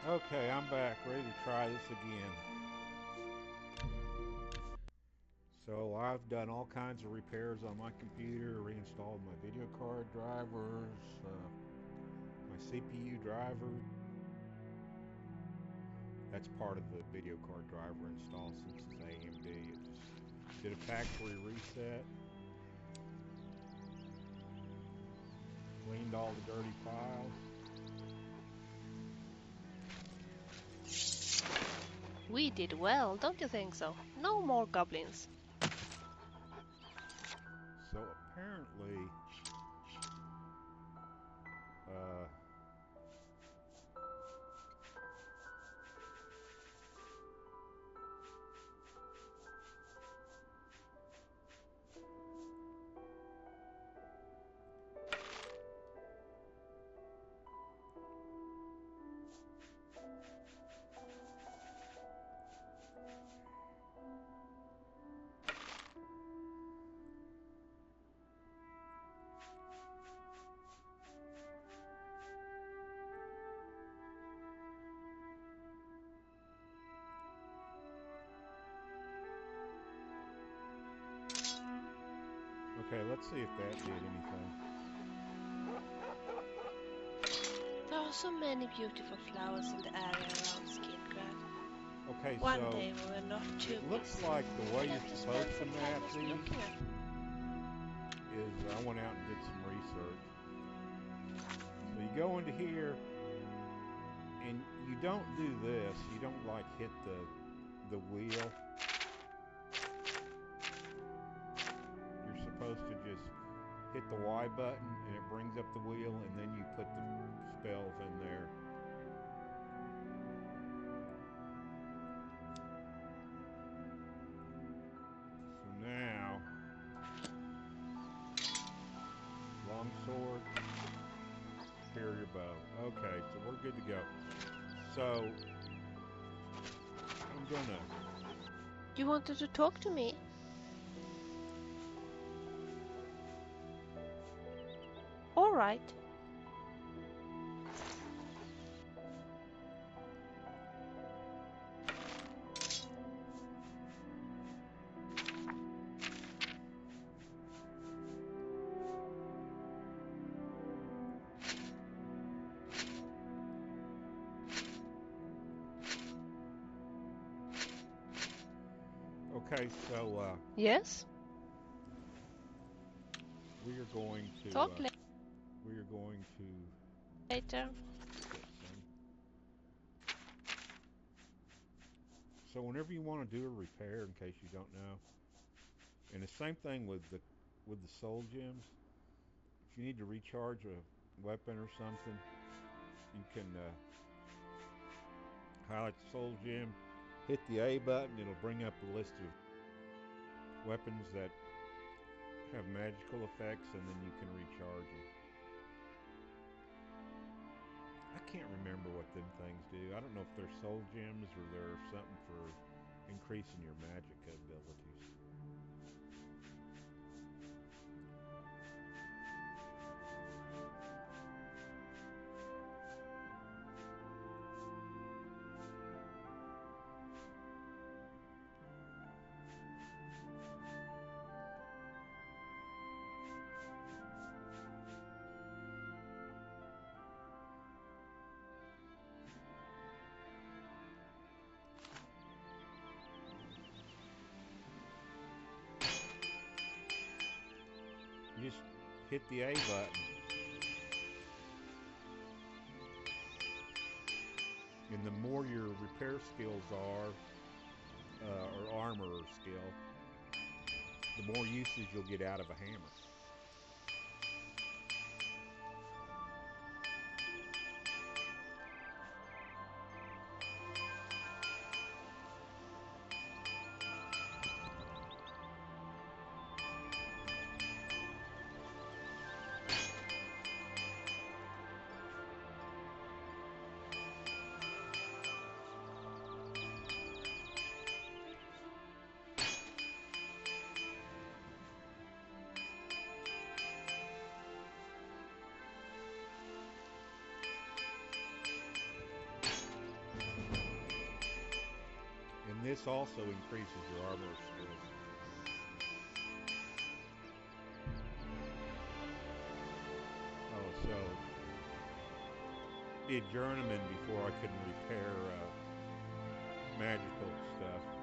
Okay, I'm back, ready to try this again. So I've done all kinds of repairs on my computer, reinstalled my video card drivers, my CPU driver. That's part of the video card driver install since it's AMD. It just did a factory reset, cleaned all the dirty files. We did well, don't you think so? No more goblins. So apparently, uh, okay, let's see if that did anything. There are so many beautiful flowers in the area around Skidgrad. Okay, One so day we were not too it looks busy. like the way Why you're don't we supposed spend to some time map just these looking at? is I went out and did some research. So you go into here and you don't do this. You don't like hit the wheel. You're supposed to just hit the Y button and it brings up the wheel and then you put the spells in there. So now, longsword, superior bow. Okay, so we're good to go. So I'm gonna. You wanted to talk to me? All right. Okay, so Yes? we are going to. Talk We are going to later. get some. So whenever you want to do a repair, in case you don't know, and the same thing with the soul gems. If you need to recharge a weapon or something, you can highlight the soul gem, hit the A button. It'll bring up a list of weapons that have magical effects, and then you can recharge them. I can't remember what them things do. I don't know if they're soul gems or they're something for increasing your magic abilities. You just hit the A button, and the more your repair skills are, or armor skill, the more usage you'll get out of a hammer. this also increases your armor skills. Oh, so the journeyman before I couldn't repair magical stuff.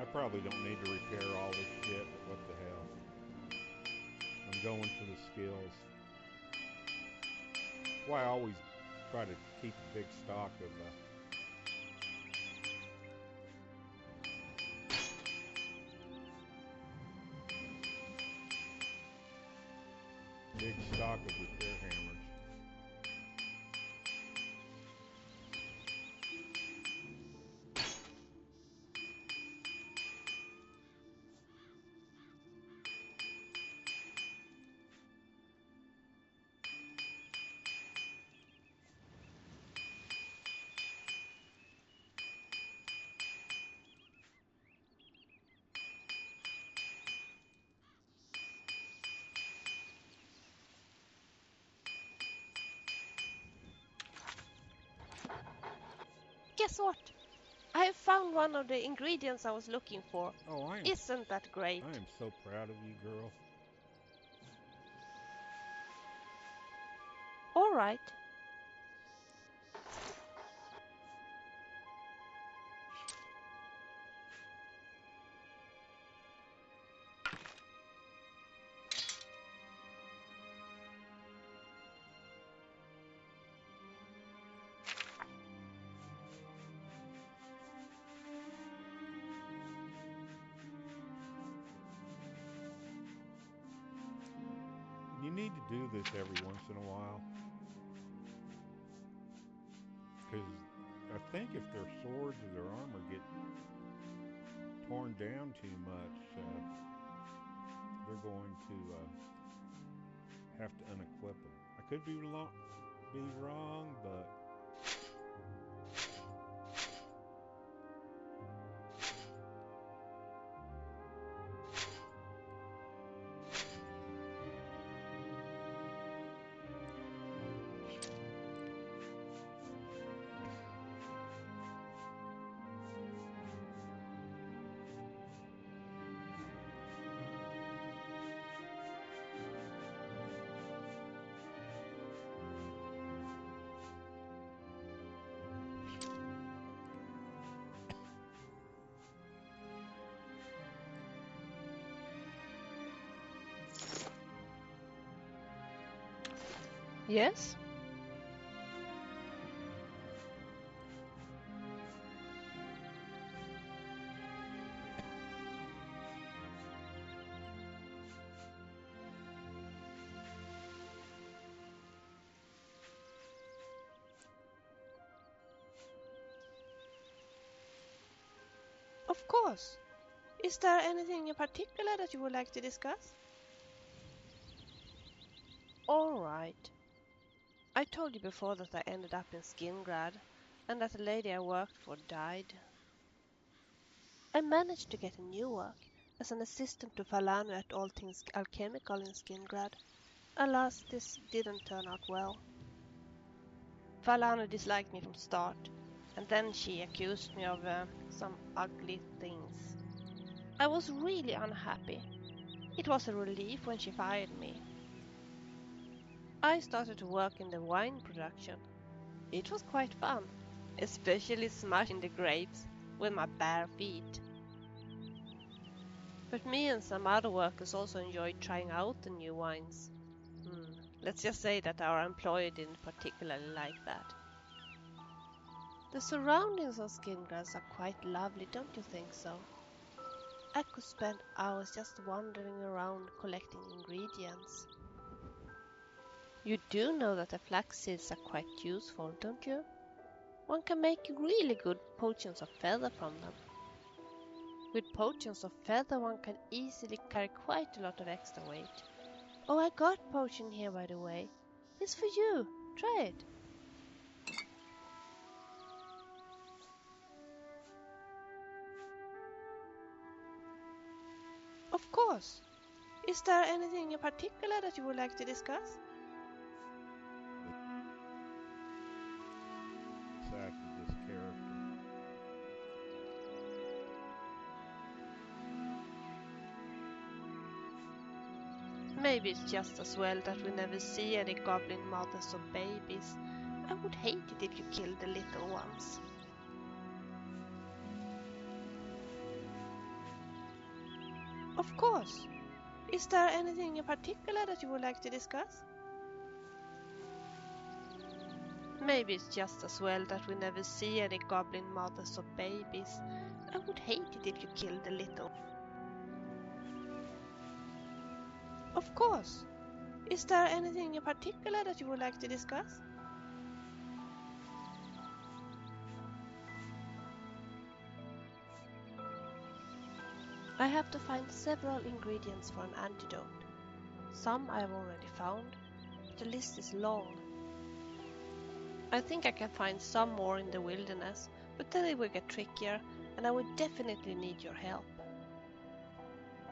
I probably don't need to repair all this shit, but what the hell. I'm going for the skills. That's why I always try to keep a big stock of repair hammers. Guess what? I have found one of the ingredients I was looking for. Oh, Isn't that great? I am so proud of you, girl. All right. You need to do this every once in a while. Because I think if their swords or their armor get torn down too much, they're going to have to unequip them. I could be wrong, but Yes? Of course. Is there anything in particular that you would like to discuss? All right. I told you before that I ended up in Skingrad, and that the lady I worked for died. I managed to get a new work as an assistant to Falanu at All Things Alchemical in Skingrad. Alas, this didn't turn out well. Falanu disliked me from start, and then she accused me of some ugly things. I was really unhappy. It was a relief when she fired me. I started to work in the wine production. It was quite fun, especially smashing the grapes with my bare feet. But me and some other workers also enjoyed trying out the new wines. Let's just say that our employer didn't particularly like that. The surroundings of Skingrass are quite lovely, don't you think so? I could spend hours just wandering around collecting ingredients. You do know that the flax seeds are quite useful, don't you? One can make really good potions of feather from them. With potions of feather one can easily carry quite a lot of extra weight. Oh, I got potion here by the way. It's for you. Try it. Of course. Is there anything in particular that you would like to discuss? Exactly, this character. Maybe it's just as well that we never see any goblin mothers or babies. I would hate it if you killed the little ones. Of course. Is there anything in particular that you would like to discuss? Maybe it's just as well that we never see any goblin mothers or babies. I would hate it if you killed the little. Of course. Is there anything in particular that you would like to discuss? I have to find several ingredients for an antidote. Some I have already found, but the list is long. I think I can find some more in the wilderness, but then it will get trickier, and I would definitely need your help.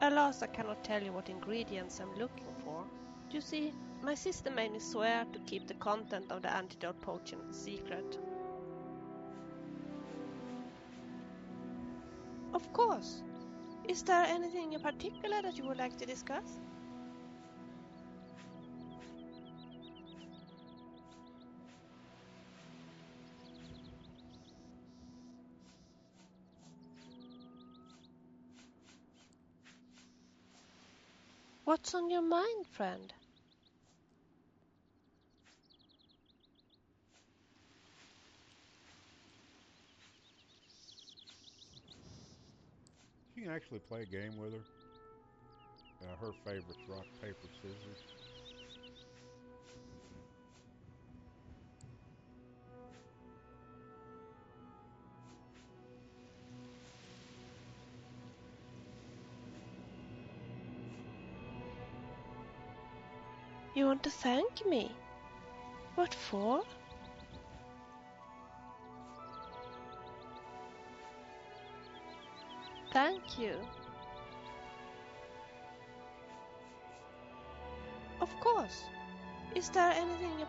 Alas, I cannot tell you what ingredients I'm looking for. You see, my sister made me swear to keep the content of the antidote potion a secret. Of course. Is there anything in particular that you would like to discuss? What's on your mind, friend? You can actually play a game with her. Her favorite's rock, paper, scissors. You want to thank me? What for? Thank you. Of course. Is there anything...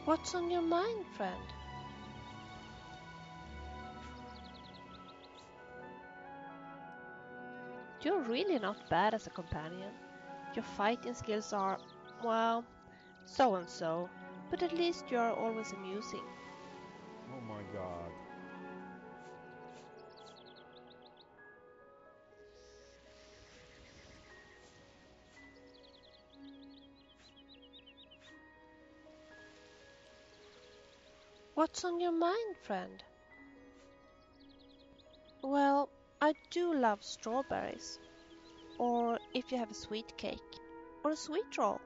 What's on your mind, friend? You're really not bad as a companion. Your fighting skills are, well, so and so, but at least you are always amusing. Oh my god. What's on your mind, friend? Well, I do love strawberries. Or if you have a sweet cake. Or a sweet roll.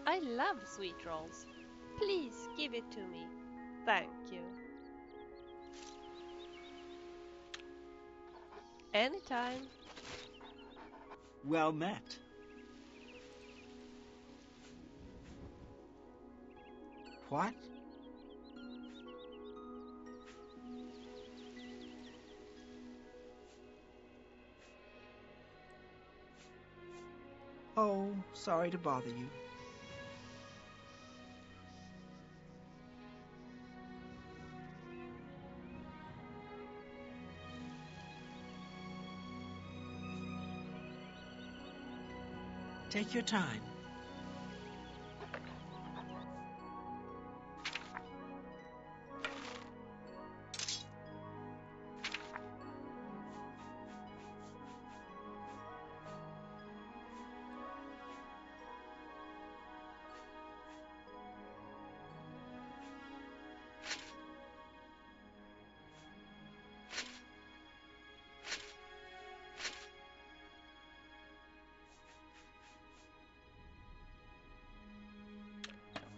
I love sweet rolls. Please give it to me. Thank you. Anytime. Well met. What? Oh, sorry to bother you. Take your time.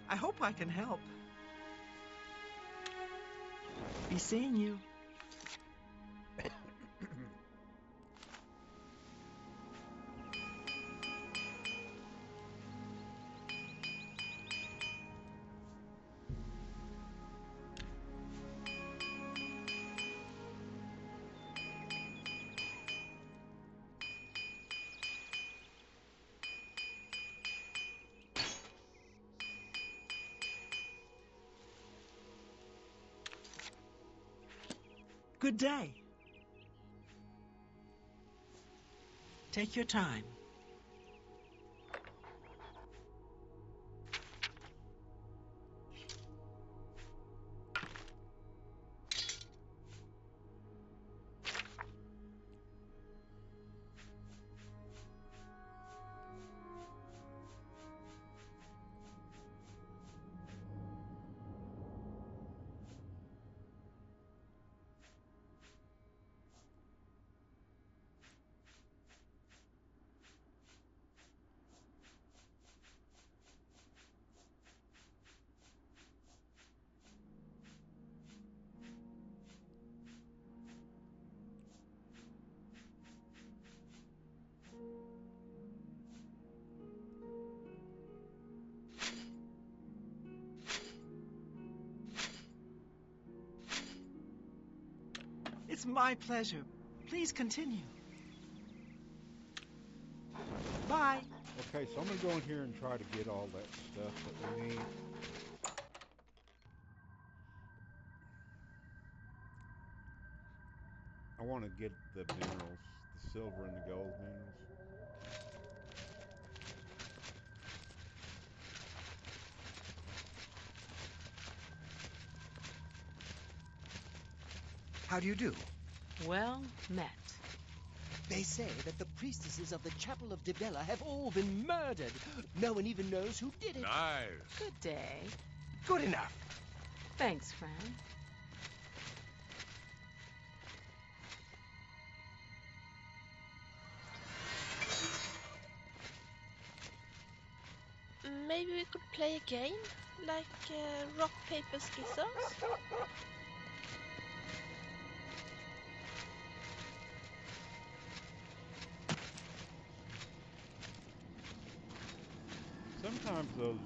I hope I can help. Be seeing you. Good day. Take your time. It's my pleasure. Please continue. Bye. Okay, so I'm going to go in here and try to get all that stuff that we need. I want to get the minerals, the silver and the gold minerals. How do you do? Well met. They say that the priestesses of the Chapel of Dibella have all been murdered. No one even knows who did it. Nice. Good day. Good enough. Thanks, friend. Maybe we could play a game, like rock, paper, scissors? Sometimes those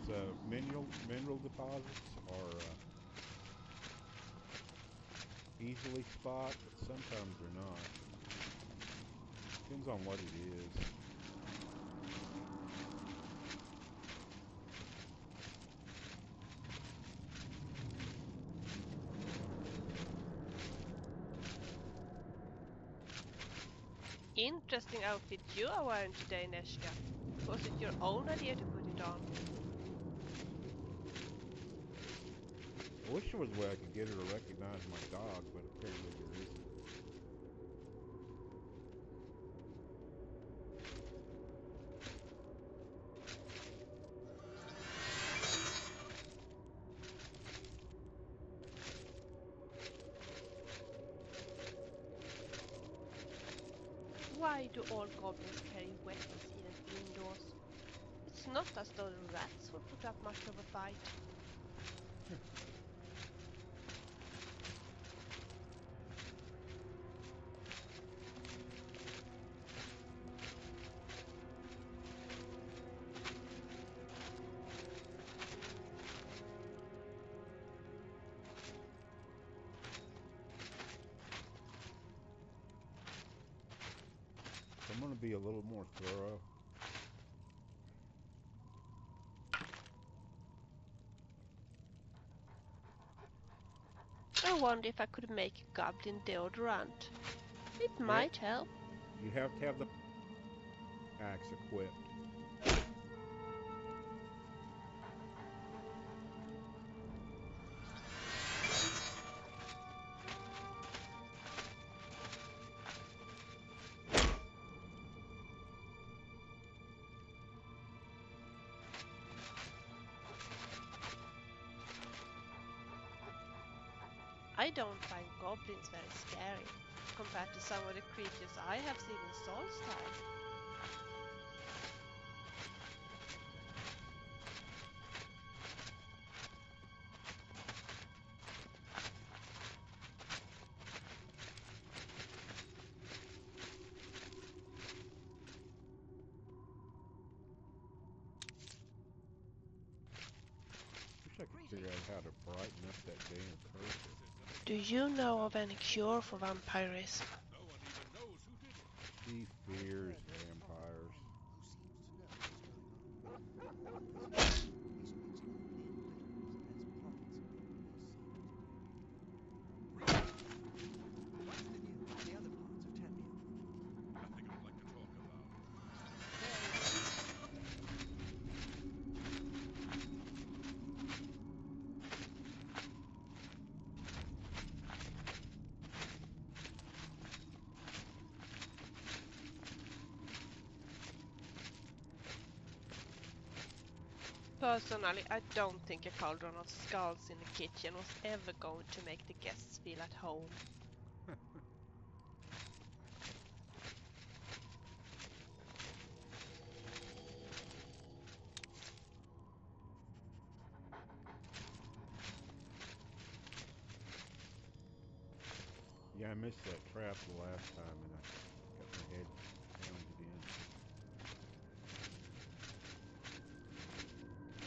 mineral deposits are easily spot, but sometimes they're not. Depends on what it is. Interesting outfit you are wearing today, Neeshka. Was it your own idea to put it on? I wish there was a way I could get her to recognize my dog, but apparently there isn't. Why do all goblins carry weapons even indoors? It's not as though the rats would put up much of a fight. I'm going to be a little more thorough. I wonder if I could make a goblin deodorant. It might help. You have to have the axe equipped. I don't find goblins very scary compared to some of the creatures I have seen in Solstheim. figure out how to brighten up that damn cursor. Do you know of any cure for vampirism? She fears vampires. Personally, I don't think a cauldron of skulls in the kitchen was ever going to make the guests feel at home. Yeah, I missed that trap the last time and I got my head pounded in.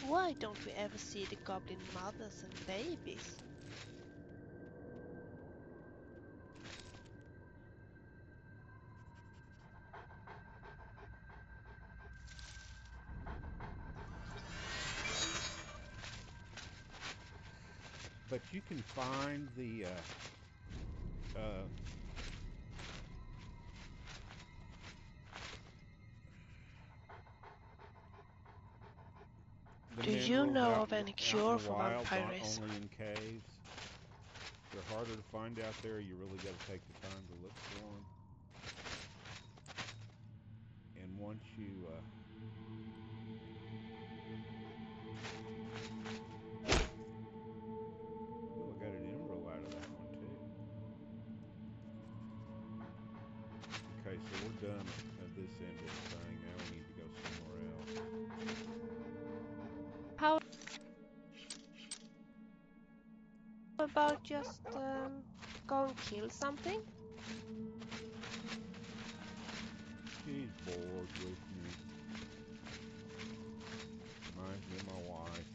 Why don't we ever see the goblin mothers and babies? But you can find the Do you know out of any out cure in the for wild, not vampirism? only in caves. They're harder to find out there. You really got to take the time to look for them. And once you ooh, I got an emerald out of that one too. Okay, so we're done at this end of the thing. Now we need to go somewhere else. How about just go and kill something? She's bored with me. Reminds me of my wife.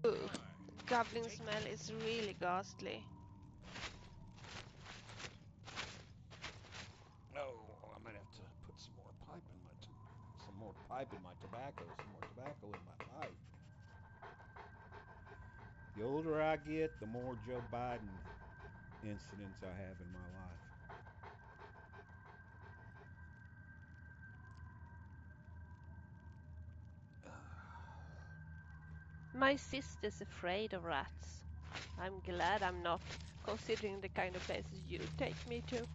Ooh, the goblin smell is really ghastly. Oh, I might have to put some more pipe in my tobacco, some more tobacco in my pipe. The older I get, the more Joe Biden incidents I have in my life. My sister's afraid of rats. I'm glad I'm not, considering the kind of places you take me to. You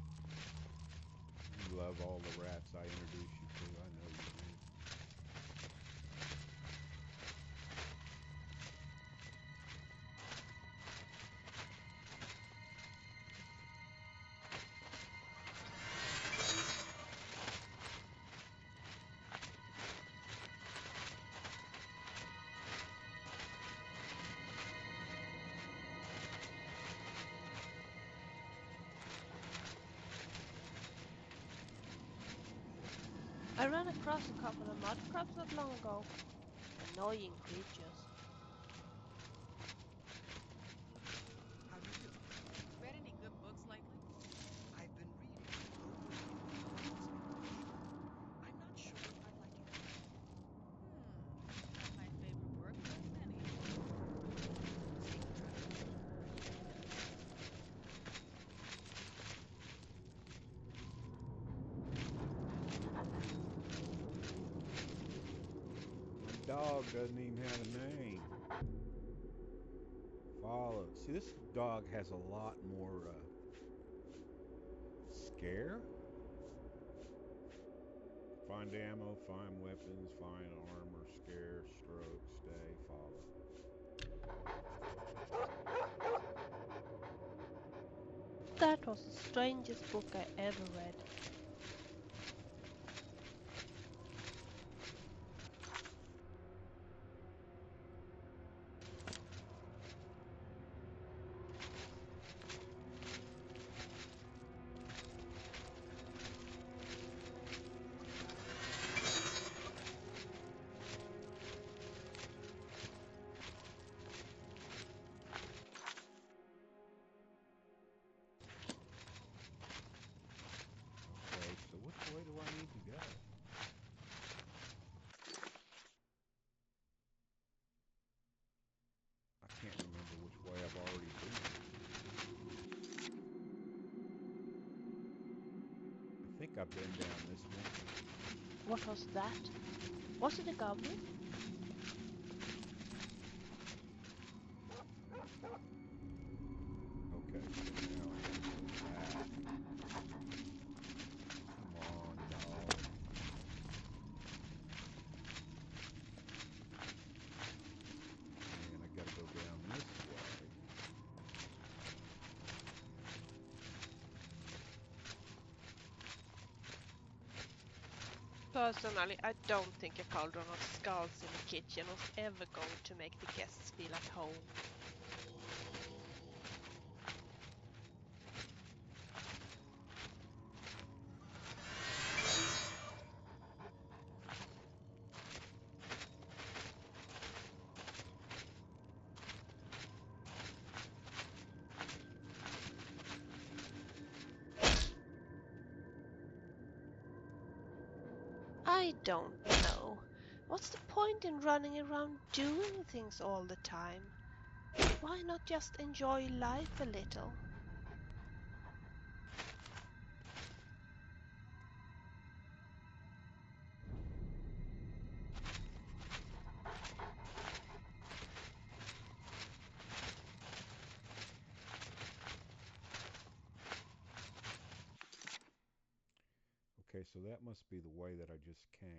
love all the rats I introduce you to. I know you do. I ran across a couple of mud crabs not long ago. Annoying creatures. How do you do? Read any good books lately? I've been reading I'm not sure if I'd like it. Not my favorite work, but many. My dog doesn't even have a name. Follow. See, this dog has a lot more scare. Find ammo, find weapons, find armor, scare, stroke, stay, follow. That was the strangest book I ever read. not been down this one. What was that? Was it a goblin? Okay, so now I gotta go back. Come on, dog. And I gotta go down this way. Personally, I don't think a cauldron of skulls in the kitchen was ever going to make the guests feel at home. I don't know. What's the point in running around doing things all the time? Why not just enjoy life a little? Okay, so that must be the way that I just came.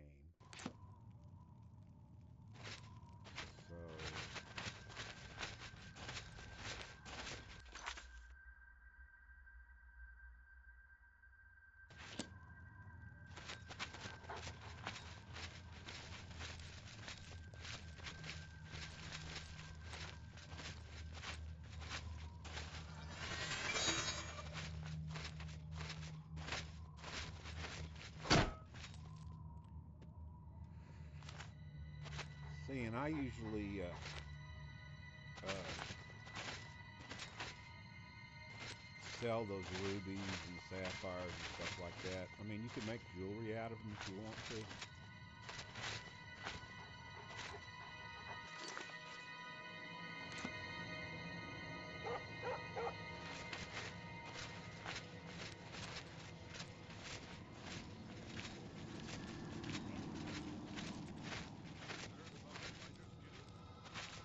So... See, and I usually sell those rubies and sapphires and stuff like that. I mean, you could make jewelry out of them if you want to.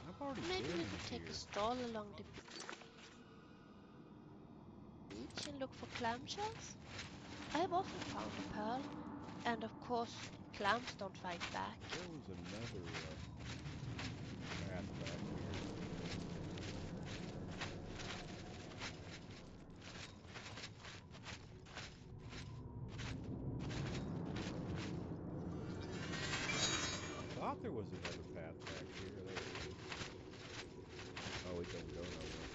I've already Maybe been we in could take here. a stroll along the beach and look for clamshells? I've often found a pearl, and of course, clams don't fight back. There was another path back here. I thought there was another path back here. There it is. Oh, it don't go nowhere.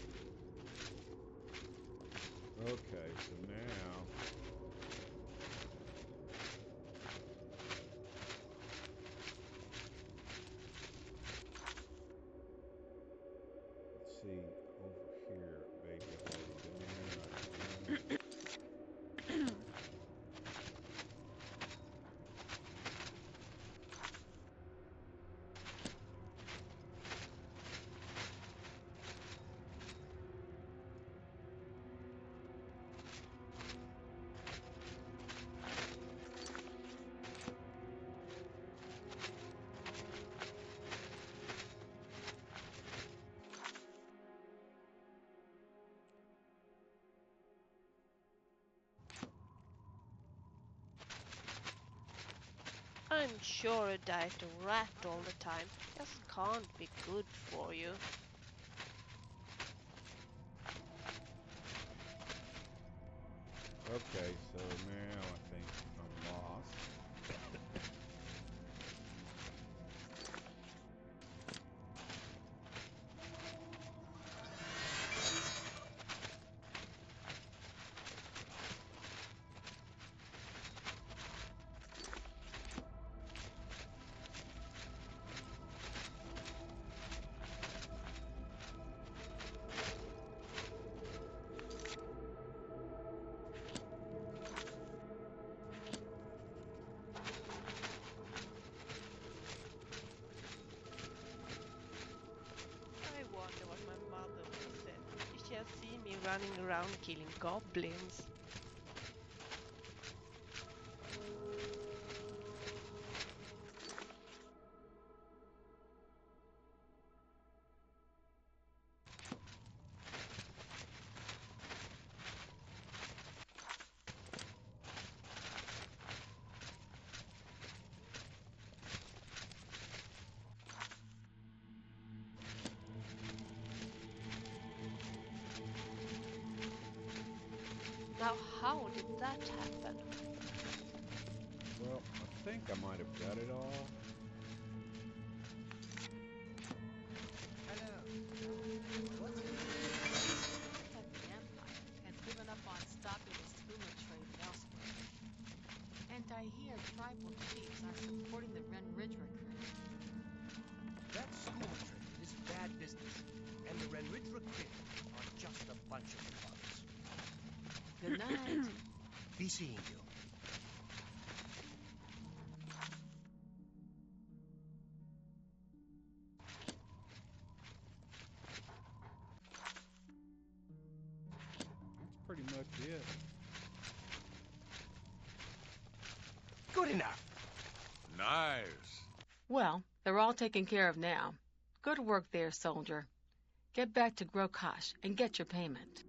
Okay, so now... Let's see, over here, maybe I've already been there, I don't know. I'm sure a diet of rat all the time just can't be good for you. Okay, so now I think I'm lost. I wonder what my mother would have said if she had seen me running around killing goblins. Now, how did that happen? Well, I think I might have got it all. Hello. What's The Empire has given up on stopping the schooner trade elsewhere. And I hear tribal chiefs are supporting the Renridra crew. that school trade is bad business, and the Renridra Crit are just a bunch of bugs. Good night. Be seeing you. That's pretty much it. Good enough. Nice. Well, they're all taken care of now. Good work there, soldier. Get back to Grokash and get your payment.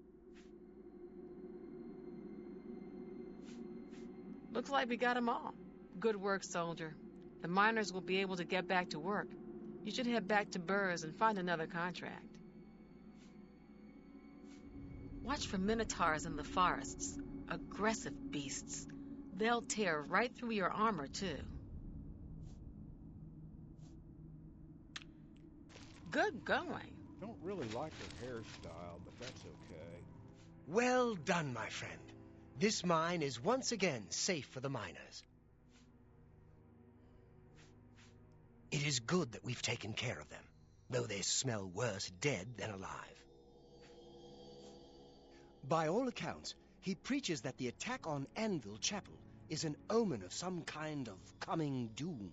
Looks like we got 'em all. Good work, soldier. The miners will be able to get back to work. You should head back to Burrs and find another contract. Watch for minotaurs in the forests. Aggressive beasts. They'll tear right through your armor, too. Good going. Don't really like her hairstyle, but that's okay. Well done, my friend. This mine is once again safe for the miners. It is good that we've taken care of them, though they smell worse dead than alive. By all accounts, he preaches that the attack on Anvil Chapel is an omen of some kind of coming doom.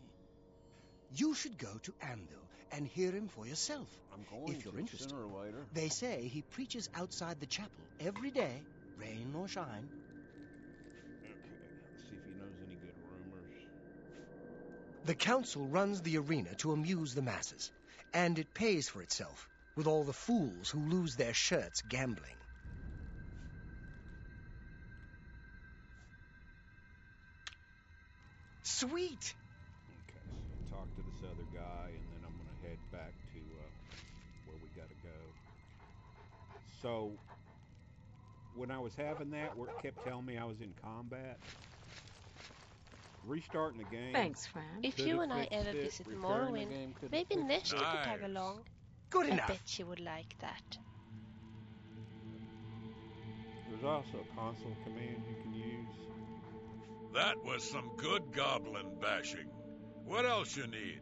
You should go to Anvil and hear him for yourself. I'm going If you're to interested. sooner or later. They say he preaches outside the chapel every day, rain or shine. Okay, let's see if he knows any good rumors. The council runs the arena to amuse the masses, and it pays for itself, with all the fools who lose their shirts gambling. Sweet! Okay, so talk to this other guy, and then I'm going to head back to where we got to go. So, when I was having that, where it kept telling me I was in combat, restarting the game. Thanks, friend. If Could you have and I fixed ever it, visit repairing the Morrowind, game could have maybe fixed Neeshka it. could tag Nice. along. Good I enough! bet she would like that. There's also a console command you can use. That was some good goblin bashing. What else you need?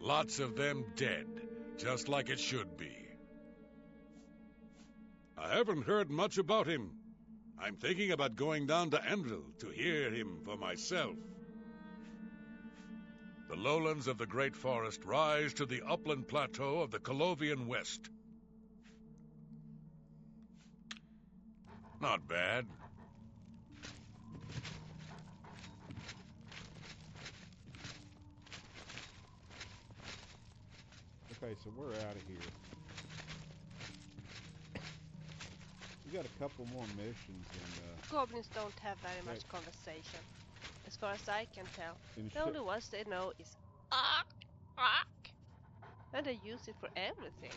Lots of them dead, just like it should be. I haven't heard much about him. I'm thinking about going down to Anvil to hear him for myself. The lowlands of the Great Forest rise to the upland plateau of the Colovian West. Not bad. Okay, so we're out of here. We got a couple more missions, and Goblins don't have very much Right. conversation, as far as I can tell. in The only ones they know is "ark, ark," and they use it for everything.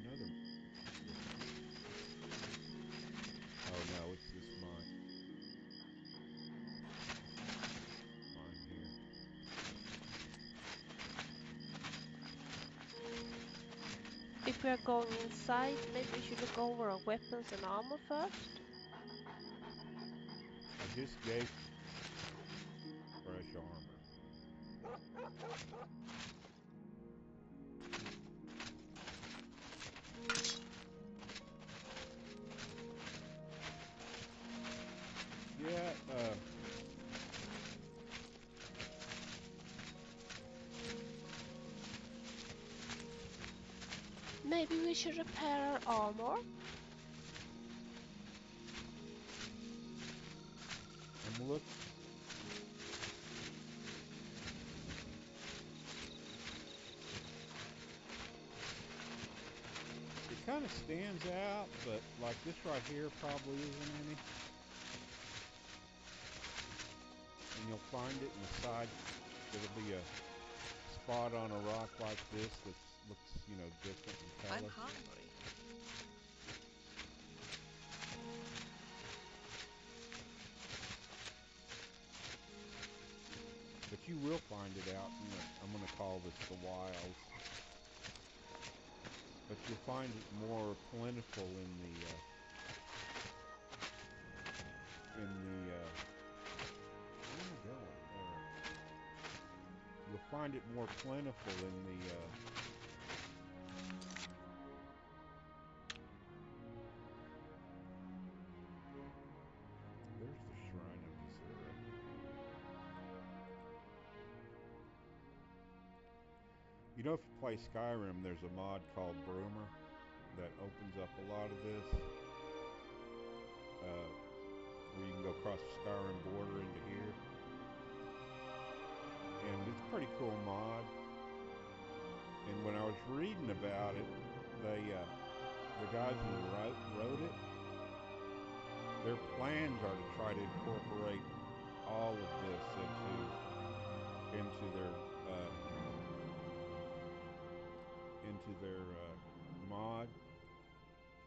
another. Oh no, it's this mine. Mine here. If we are going inside, maybe we should look over our weapons and armor first. I just gave fresh armor. Yeah, Maybe we should repair our armor. I'm look. kind of stands out, but like this right here probably isn't any. And you'll find it in the side. It'll be a spot on a rock like this that looks, you know, different in I'm color. hungry. But you will find it out in the, I'm going to call this the wilds. But you'll find it more plentiful in the where am I going? There. You'll find it more plentiful in the there's the Shrine of Gazera. You know, if you play Skyrim, there's a mod called Broomer that opens up a lot of this, where you can go across the Skyrim border into here. And it's a pretty cool mod. And when I was reading about it, they, the guys who wrote it, their plans are to try to incorporate all of this into their mod.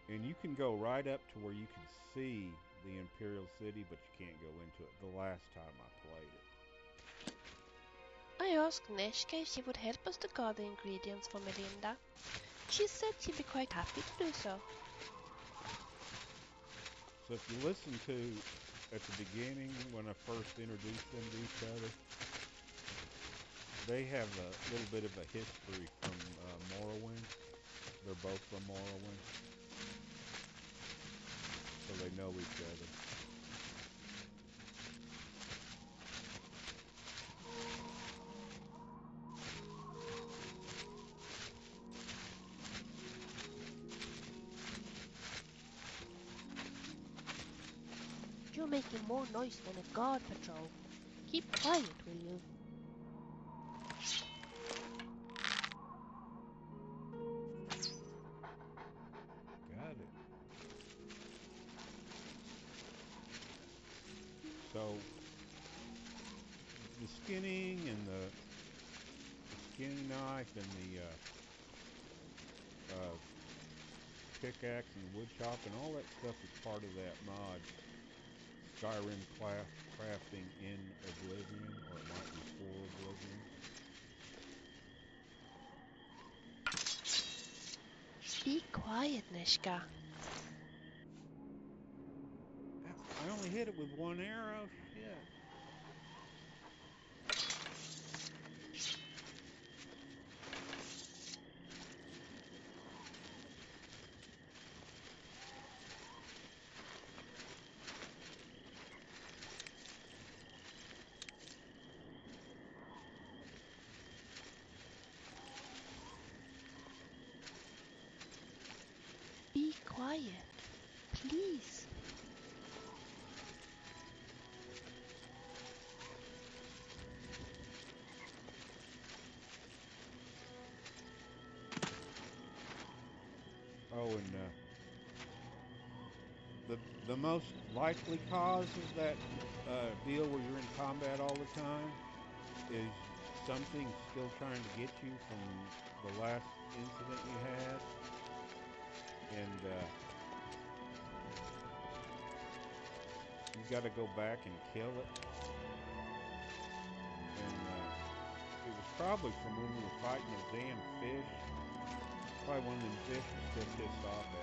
And you can go right up to where you can see the Imperial City, but you can't go into it. The last time I played it. I asked Neeshka if she would help us to gather ingredients for Melinda. She said she'd be quite happy to do so. So if you listen to at the beginning when I first introduced them to each other, they have a little bit of a history from Morrowind. They're both from Morrowind, so they know each other. You're making more noise than a guard patrol. Keep quiet, will you? Got it. So the skinning and the skinning knife and the pickaxe and the wood chop and all that stuff is part of that mod. Skyrim crafting in Oblivion, or it might be for Oblivion. Be quiet, Neeshka. I only hit it with one arrow. Shit. Be quiet, please. Oh, and the most likely cause of that deal where you're in combat all the time is something still trying to get you from the last incident you had, and you got to go back and kill it. And it was probably from when we were fighting those damn fish. Probably one of them fish was still pissed off at me.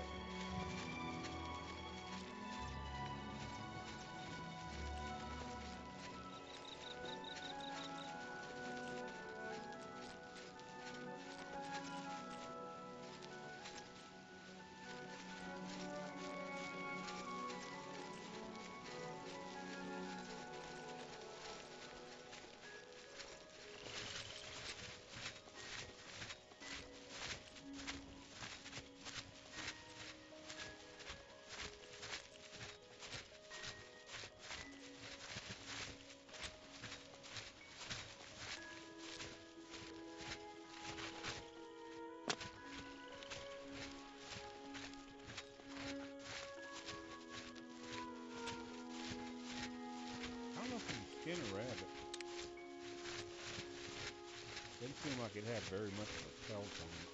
seem like it had very much of a pelt on it.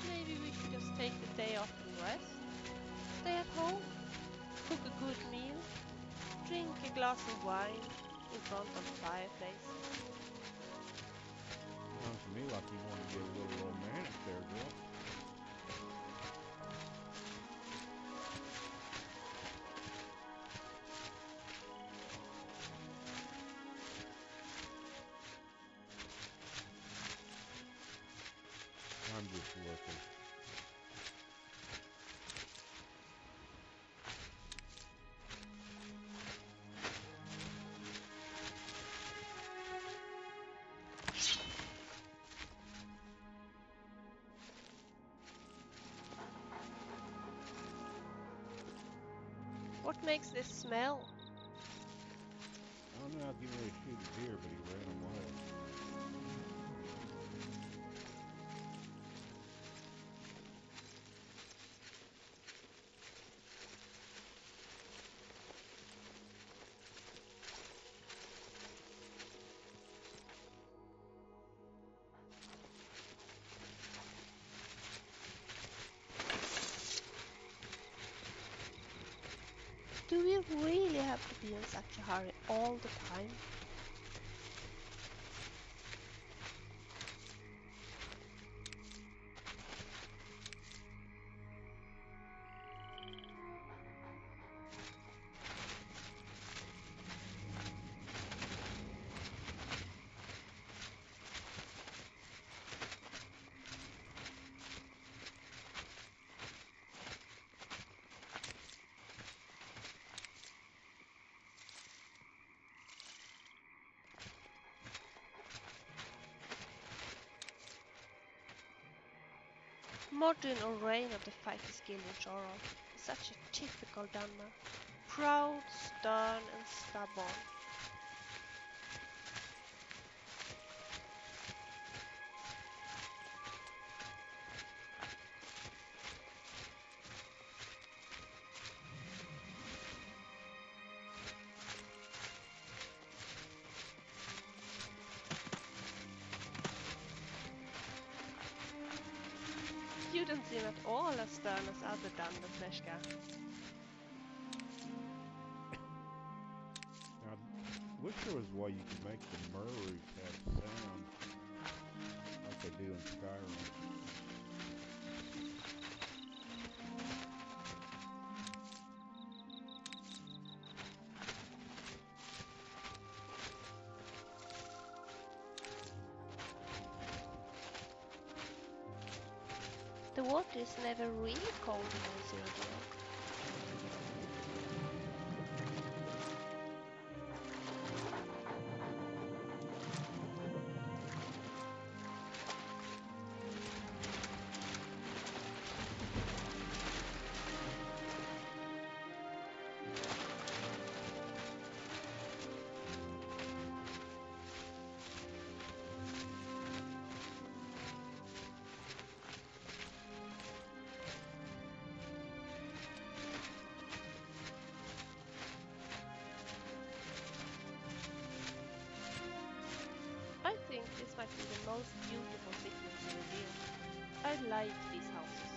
Maybe we should just take the day off and rest. Stay at home, cook a good meal, drink a glass of wine in front of the fireplace. Sounds to me like you want to get a little romantic there, girl. I'm just looking. What makes this smell? I don't know, I was getting ready to shoot a deer, but he ran away. Do we really have to be in such a hurry all the time? Modern array of the fighter skill in Chorol is such a typical Dunmer. Proud, stern and stubborn. You don't seem at all as stern as other Dunmers, Neeshka. Now, I wish there was a way you could make the murrays have sound like they do in Skyrim. The water is never really cold in Cyrodiil. I think this might be the most beautiful city in Cyrodiil. I like these houses.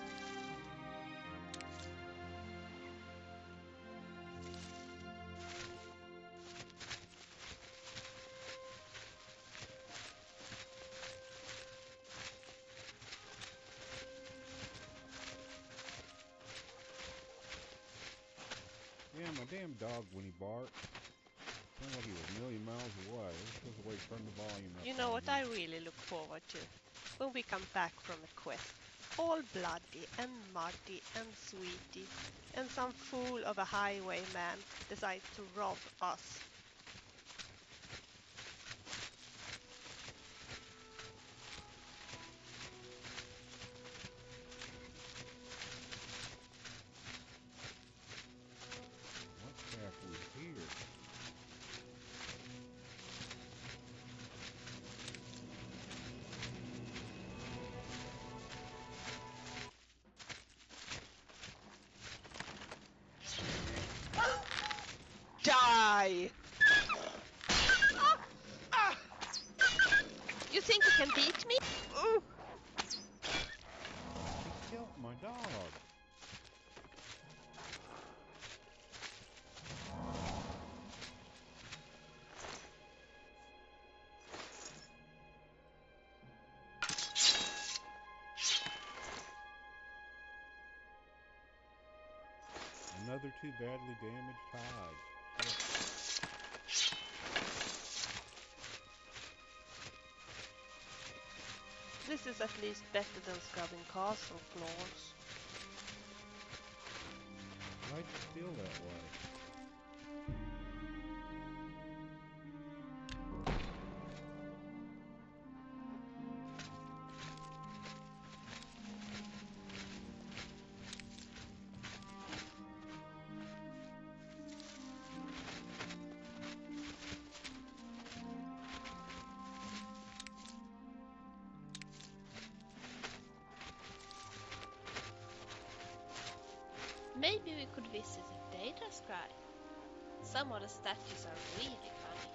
Yeah, my damn dog, when he barks, sounds like he was a million miles away. We're supposed to wait, turn the volume up. You know on what I really look forward to? When we come back from a quest, all bloody and muddy and sweety, and some fool of a highwayman decides to rob us. die! You think you can beat me? Ooh. He killed my dog. Another 2 badly damaged hides. Shit. This is at least better than scrubbing castle floors. Why'd you feel that way? Maybe we could visit a data scribe. Some of the statues are really funny.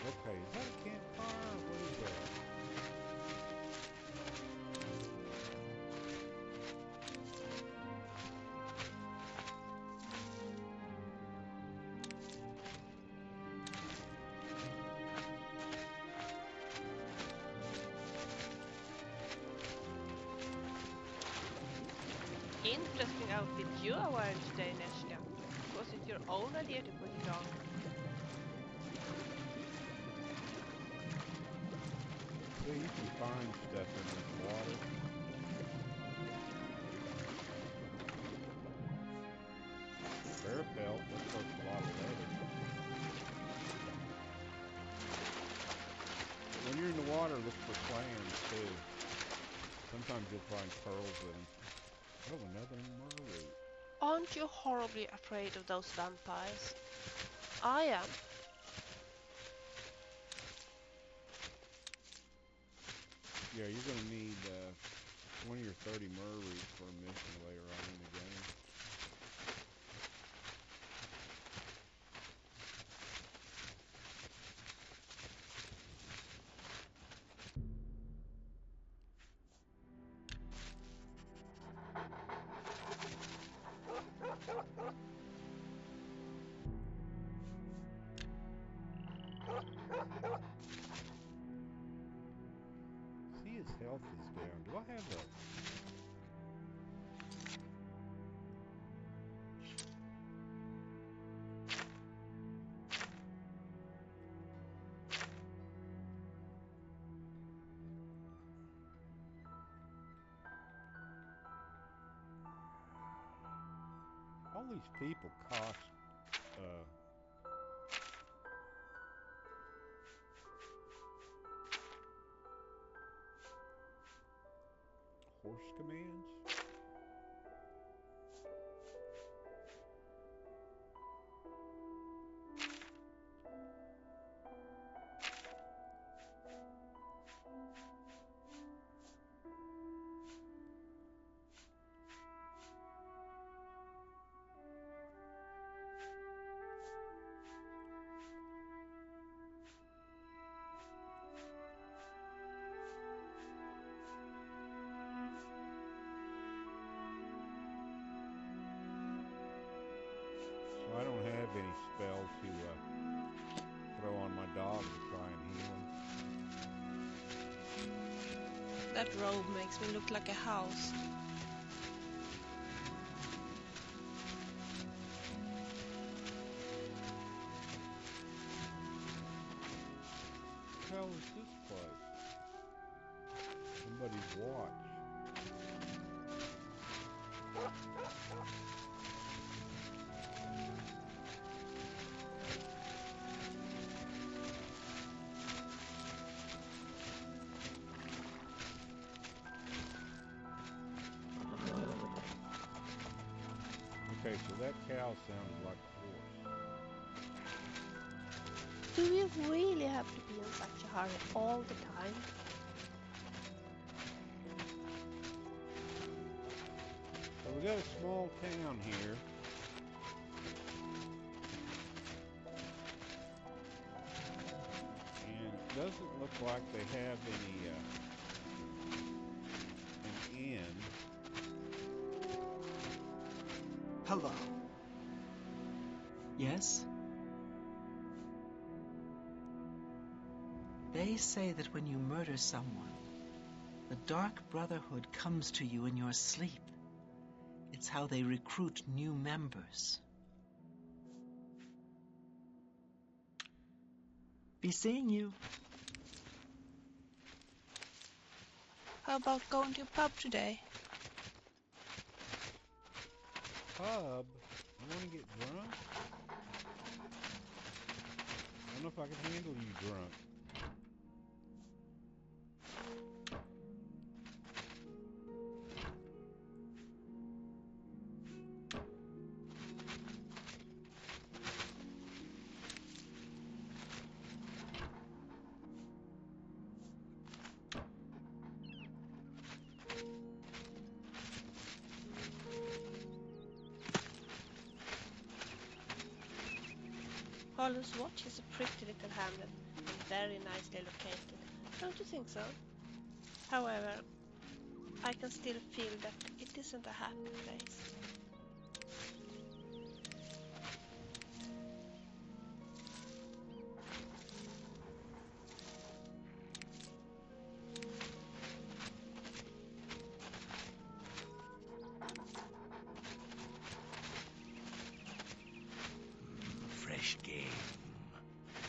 Okay, is that a campfire or what is that? Interesting outfit you are wearing today, Neeshka. Was it your own idea to put it on? Yeah, you can find stuff in this water. Bear pelt, that's worth a lot of leather. When you're in the water, look for clams too. Sometimes you'll find pearls in them. Oh, another mermaid. Aren't you horribly afraid of those vampires? I am. Yeah, you're going to need 20 or 30 mermaids for a mission later on in the game. See, his health is down. Do I have a... All these people cost... horse commands? So I don't have any spell to throw on my dog to try and heal him. That robe makes me look like a house. What the hell is this place? Somebody's watch. Okay, so that cow sounded like a horse. Do we really have to be in such a hurry all the time? So we got a small town here. doesn't look like they have any an end. Hello. Yes? They say that when you murder someone, the Dark Brotherhood comes to you in your sleep. It's how they recruit new members. Be seeing you. How about going to a pub today? Pub? You want to get drunk? I don't know if I can handle you drunk. Holland's Watch is a pretty little hamlet and very nicely located, don't you think so? However, I can still feel that it isn't a happy place. Fresh game.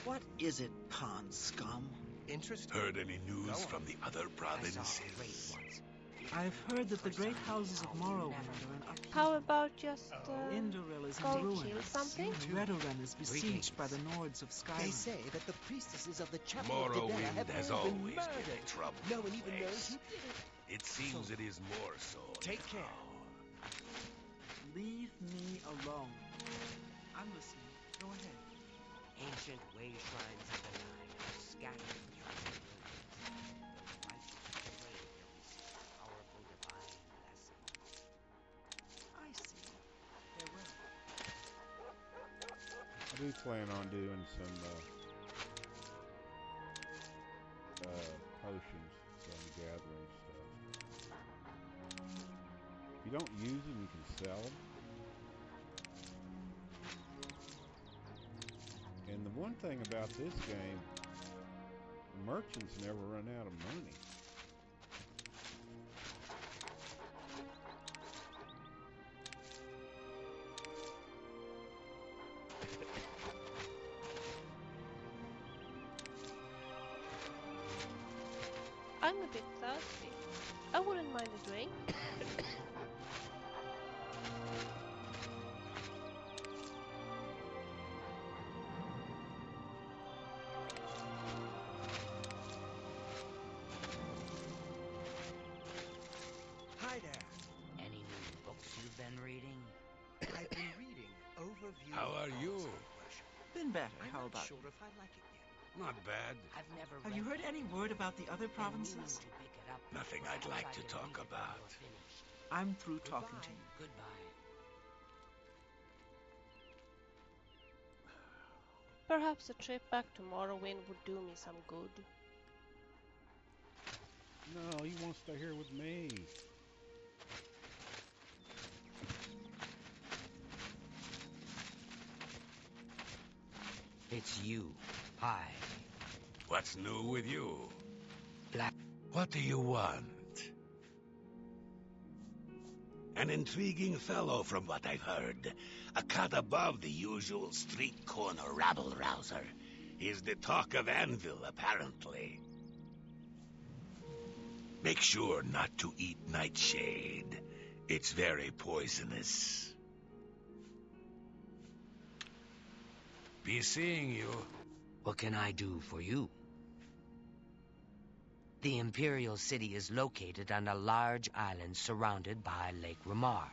What is it, pond scum? Interesting. Heard any news Go on. from the other I saw provinces? great ones. I've heard that the great houses of Morrowind are in upheaval. How about just Indoril is go in ruins. kill something? Redoran is besieged by the Nords of They Skyrim. say that the priestesses of the chapel of De-Nock Morrowind have has all been always been murdered. a trouble No one even knows place. who did it. It seems it is more so. Take care. now. Leave me alone. I'm listening. Go ahead. Ancient way shrines of the Nine are scattered through the wilderness. The righteous pray to receive powerful divine blessings. I see. Farewell. I do plan on doing some potions, some gathering stuff. If you don't use them, you can sell them. And the one thing about this game, merchants never run out of money. I'm a bit thirsty. I wouldn't mind a drink. Hi there. Any new books you've been reading? I've been reading Overview. How of are Gods you? of Worship. Been better. I'm How not about sure you? if I like it yet. Not bad. I've never Have read you heard them. any word about the other Been provinces? meaning to pick it up. Nothing I'd like Perhaps I to can talk read it when about. you're finished. I'm through talking to you. Goodbye. Perhaps a trip back to Morrowind would do me some good. No, you want to stay here with me. It's you. Hi. What's new with you? Black. What do you want? An intriguing fellow from what I've heard. A cut above the usual street corner rabble-rouser. He's the talk of Anvil, apparently. Make sure not to eat nightshade. It's very poisonous. Be seeing you. What can I do for you? The Imperial City is located on a large island surrounded by Lake Ramar.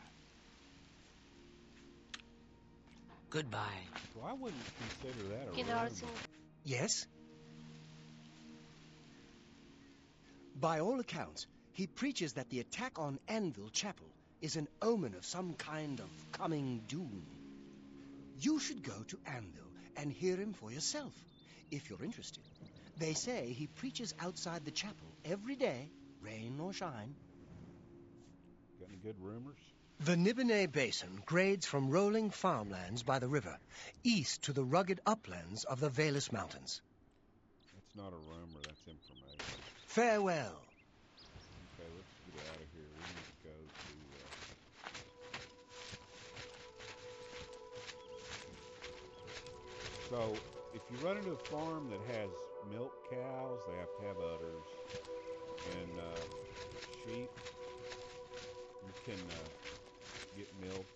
Goodbye. Well, I wouldn't consider that a room. Ginar's in Yes? By all accounts, he preaches that the attack on Anvil Chapel is an omen of some kind of coming doom. You should go to Anvil and hear him for yourself, if you're interested. They say he preaches outside the chapel every day, rain or shine. Got any good rumors? The Nibene Basin grades from rolling farmlands by the river, east to the rugged uplands of the Valus Mountains. That's not a rumor, that's information. Farewell. Okay, let's get out of here. We need to go to... So, if you run into a farm that has milk cows, they have to have udders. And sheep, you can get milk.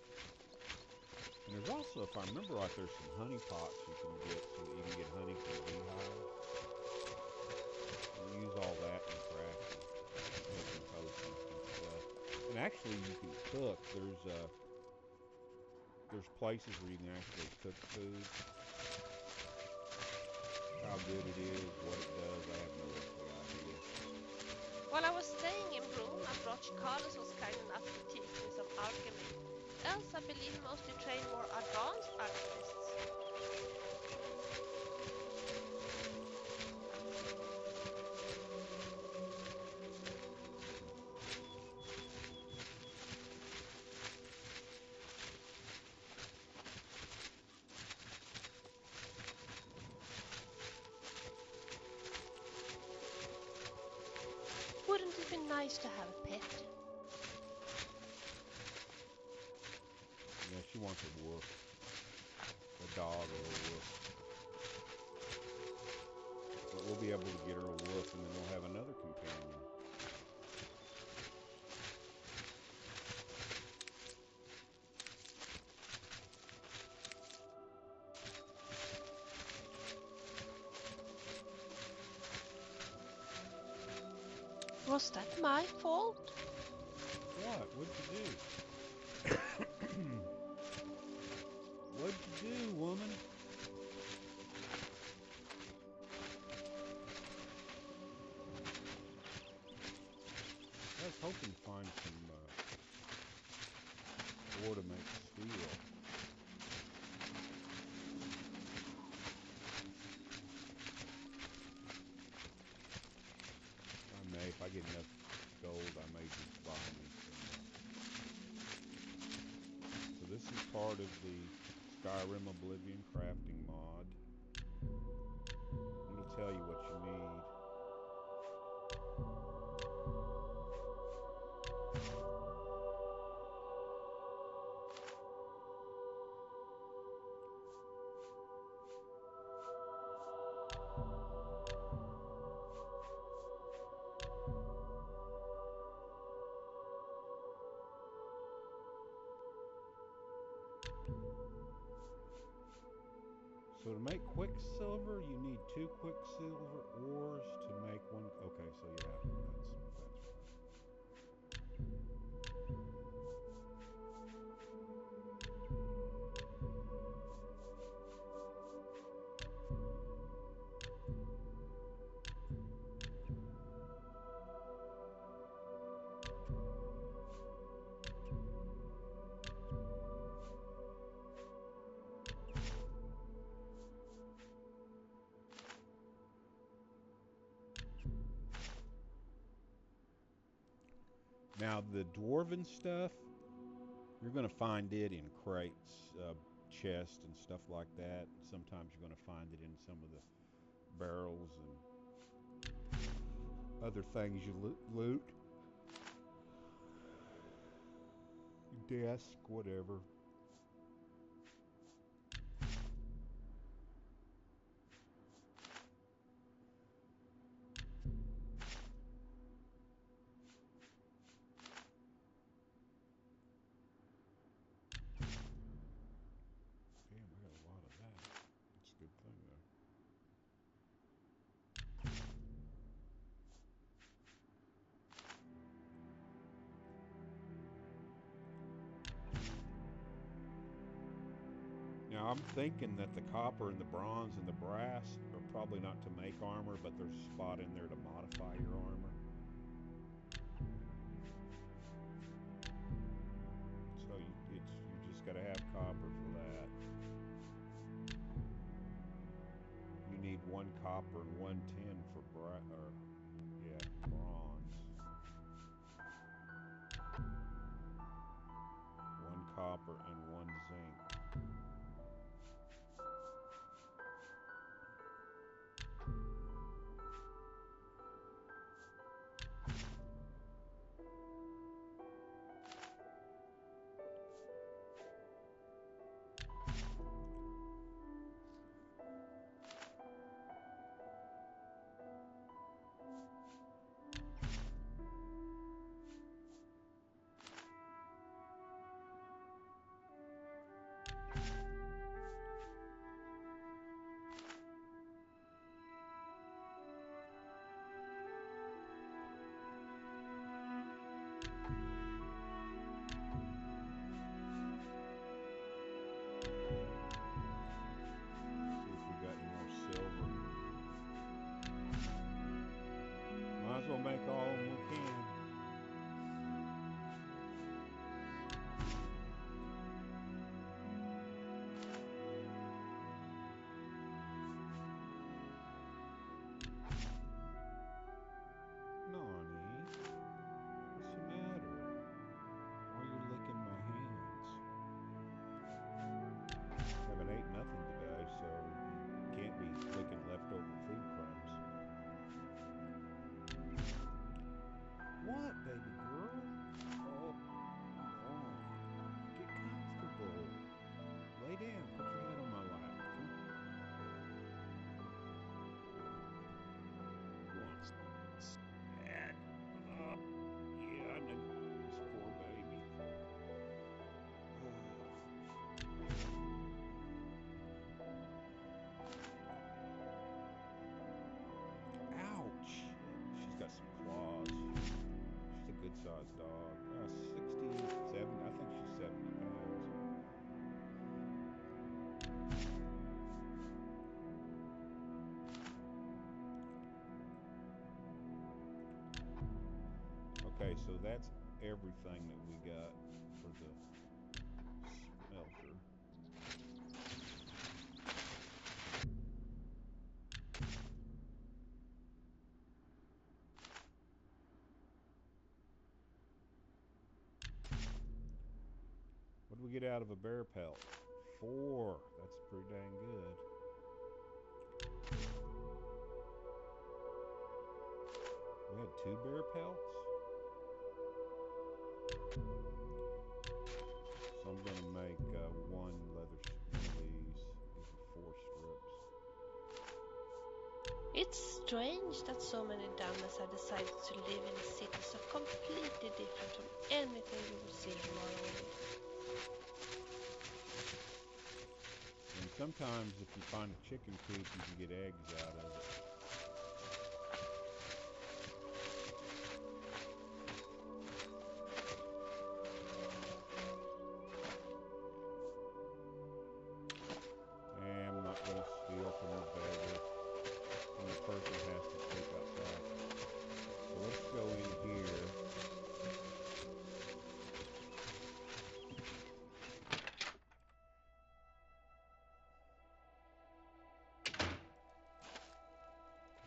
And there's also, if I remember right, there's some honey pots you can get so that you can get honey from beehives. You use all that in crafting, making potions and stuff. And actually, you can cook. There's places where you can actually cook food. How good it is, what it does, I have no earthly idea. While I was staying in Rome, Approach Carlos was kind enough to teach me some alchemy. Else, I believe he mostly trained more advanced alchemists. Wouldn't it be nice to have a pet? Yeah, she wants a wolf. A dog or a wolf. But we'll be able to get her a wolf and then we'll have another companion. Was that my fault? What? What'd you do? What'd you do, woman? I was hoping to find some ore to make steel. If I get enough gold, I may just buy me some. So this is part of the Skyrim Oblivion crafting mod. It'll tell you what you need. So to make quicksilver, you need 2 quicksilver ores to make 1. Okay, so yeah, that's right. Now the dwarven stuff, you're going to find it in crates, chests and stuff like that. Sometimes you're going to find it in some of the barrels and other things you loot. Desk, whatever. Now I'm thinking that the copper and the bronze and the brass are probably not to make armor, but there's a spot in there to modify your armor. So you just got to have copper for that. You need 1 copper and 1 tin for bronze. 1 copper and 1 zinc. Might as well make all of them we can. Nani, what's the matter? Why are you licking my hands? Haven't ate nothing today, so you can't be licking leftover food crumbs. What, baby girl? Oh, come on. Get comfortable. Lay down. Put your head on my lap. Wants sad. Yeah, I know. This poor baby. Ouch. She's got some claws. She's a good-sized dog. 67, I think she's 70 pounds. Okay, so that's everything that we got for the smelter. What do we get out of a bear pelt? 4. That's pretty dang good. We had 2 bear pelts? So I'm going to make 1 leather one of these. These are 4 strips. It's strange that so many dummies have decided to live in a city so completely different from anything you will see tomorrow. And sometimes if you find a chicken coop, you can get eggs out of it. I'm not going to steal from the beggar. And the person has to take outside. So let's go in here.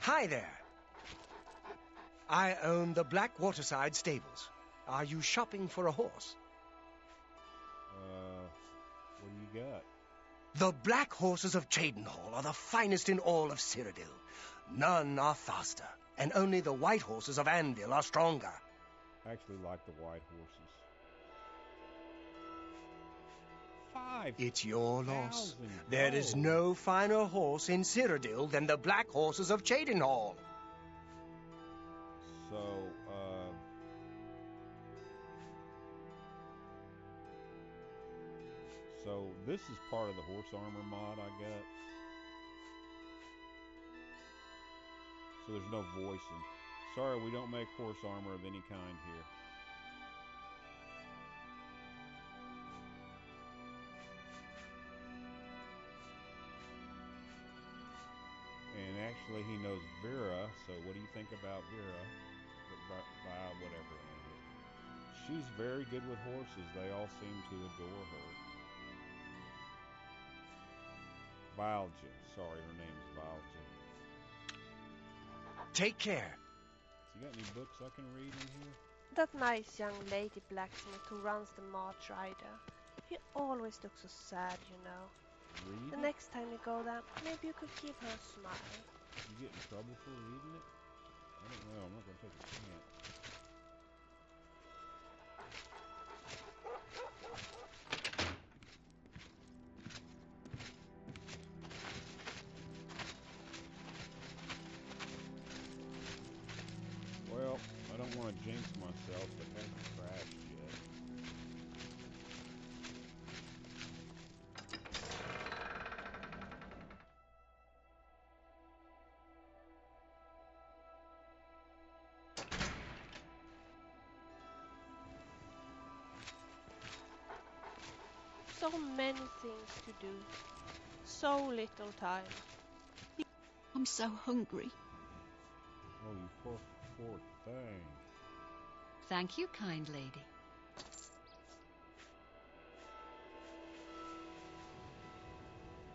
Hi there. I own the Black Waterside Stables. Are you shopping for a horse? What do you got? The black horses of Cheydinhal are the finest in all of Cyrodiil. None are faster, and only the white horses of Anvil are stronger. I actually like the white horses. 5. It's your loss. 1,000 There is gold. no finer horse in Cyrodiil than the black horses of Cheydinhal. So this is part of the horse armor mod I got. So there's no voicing. Sorry, we don't make horse armor of any kind here. And actually he knows Vera, so what do you think about Vera? Whatever. She's very good with horses. They all seem to adore her. Vilja. Sorry, her name's Vilja. Take care. You got any books I can read in here? That nice young lady blacksmith who runs the March Rider. He always looks so sad, you know. Read The it? next time you go there, maybe you could give her a smile. You get in trouble for reading it? I don't know. I'm not going to take a chance. Well, I don't want to jinx myself, but it hasn't crashed yet. So many things to do. So little time. I'm so hungry. Oh, you poor thing. Thank you, kind lady.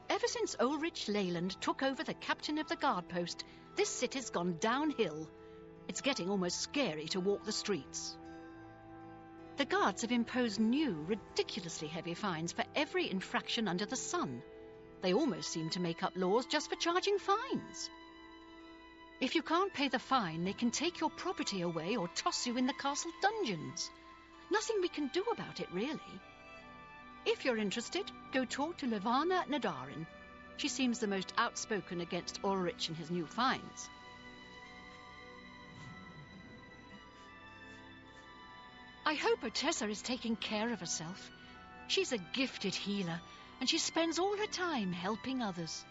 Ever since Ulrich Leyland took over the captain of the guard post, this city's gone downhill. It's getting almost scary to walk the streets. The guards have imposed new, ridiculously heavy fines for every infraction under the sun. They almost seem to make up laws just for charging fines. If you can't pay the fine, they can take your property away or toss you in the castle dungeons. Nothing we can do about it, really. If you're interested, go talk to Levana Nadarin. She seems the most outspoken against Ulrich and his new fines. I hope Otessa is taking care of herself. She's a gifted healer, and she spends all her time helping others.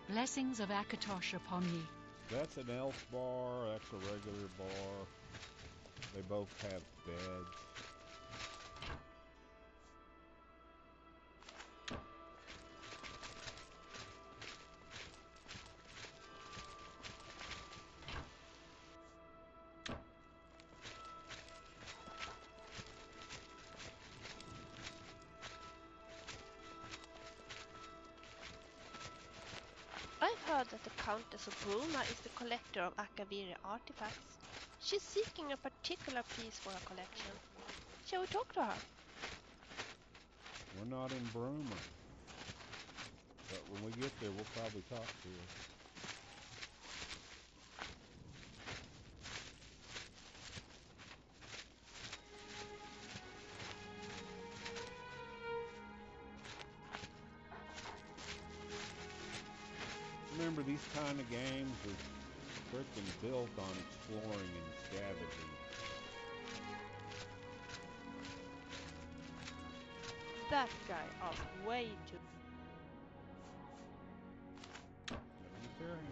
Blessings of Akatosh upon ye. That's an elf bar. That's a regular bar. They both have beds. I've heard that the Countess of Bruna is the collector of Akaviri artifacts. She's seeking a particular piece for her collection. Shall we talk to her? We're not in Bruma. But when we get there, we'll probably talk to her. Remember, these kind of games are freaking built on exploring and scavenging. That guy asked way too. Repair him.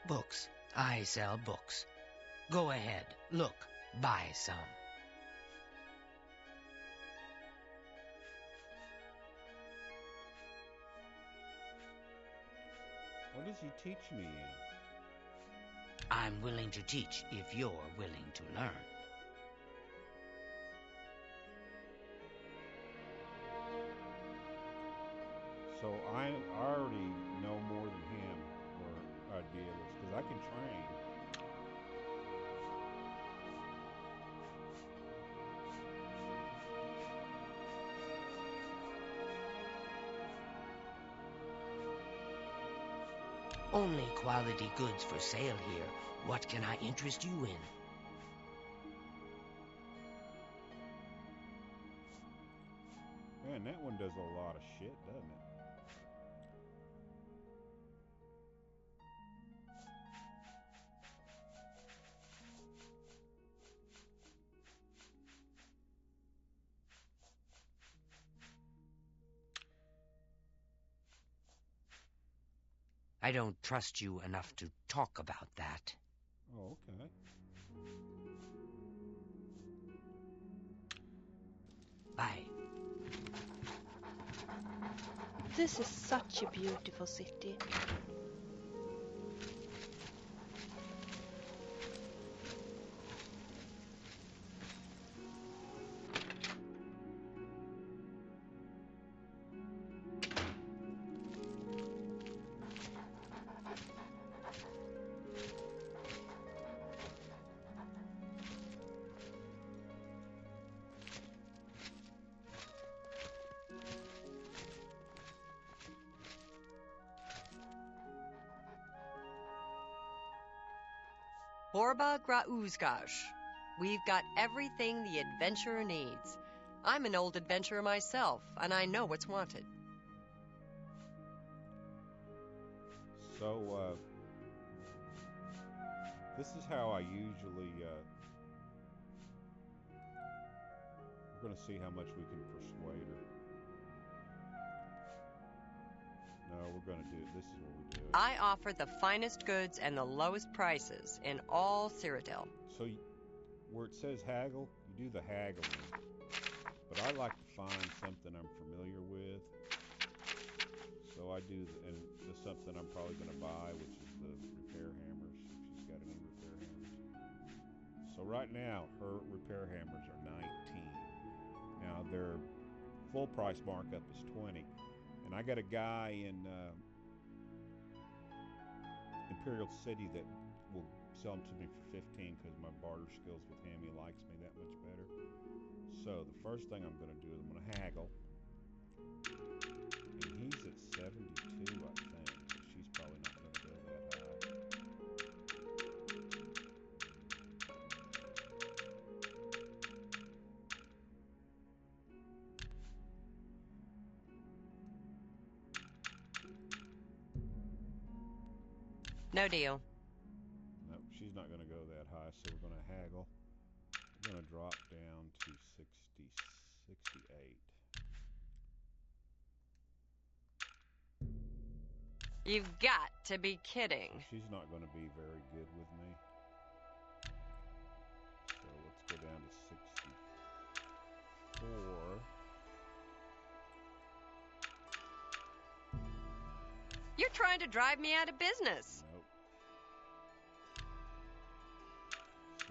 Books. I sell books. Go ahead. Look. Buy some. What does he teach me in? I'm willing to teach if you're willing to learn. So I already know more than him, or ideas, because I can train. Only quality goods for sale here. What can I interest you in? Man, that one does a lot of shit, doesn't it? I don't trust you enough to talk about that. Oh, okay. Bye. This is such a beautiful city. Borba Grauzgash. We've got everything the adventurer needs. I'm an old adventurer myself, and I know what's wanted. So, this is how I usually, we're going to see how much we can persuade her. No, we're going to do it. This is what we do it. I offer the finest goods and the lowest prices in all Cyrodiil. So, where it says haggle, you do the haggling. But I like to find something I'm familiar with. So I do, and it's something I'm probably going to buy, which is the repair hammers, if she's got any repair hammers. So right now, her repair hammers are 19. Now, their full price markup is 20. And I got a guy in Imperial City that will sell them to me for 15 because my barter skills with him, he likes me that much better. So the first thing I'm going to do is I'm going to haggle. And he's at 72, I think. So she's probably not going to go that high. No deal. No, she's not going to go that high, so we're going to haggle. We're going to drop down to 68. You've got to be kidding. So she's not going to be very good with me. So let's go down to 64. You're trying to drive me out of business. Nope. 62.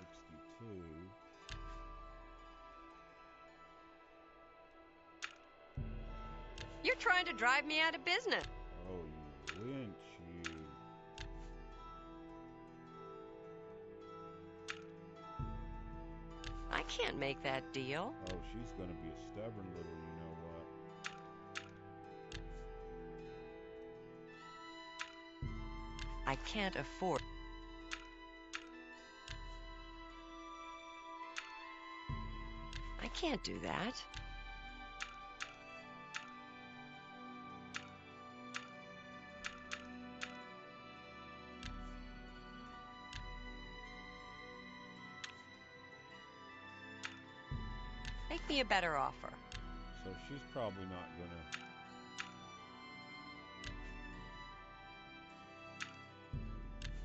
You're trying to drive me out of business. Oh, you winch, you. I can't make that deal. Oh, she's going to be a stubborn little you-know-what. I can't afford. I can't do that. Make me a better offer. So she's probably not going to...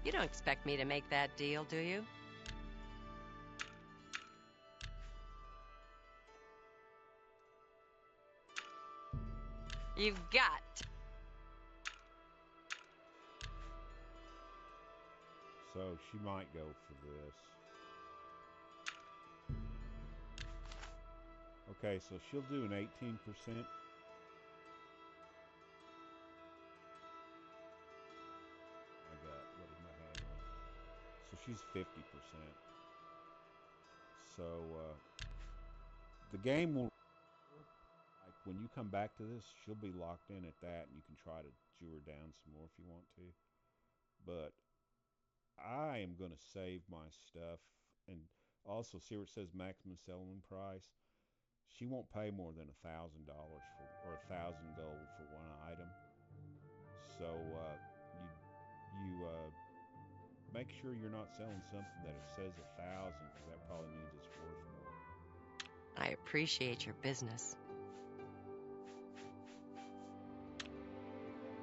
You don't expect me to make that deal, do you? You've got to. So she might go for this. Okay, so she'll do an 18%. What is my hand on? So she's 50%. So the game will, like when you come back to this, she'll be locked in at that, and you can try to Jew her down some more if you want to. But I am going to save my stuff, and also see where it says maximum selling price. She won't pay more than $1,000 or 1,000 gold for one item. So you make sure you're not selling something that it says 1,000, because that probably means it's worth more. I appreciate your business.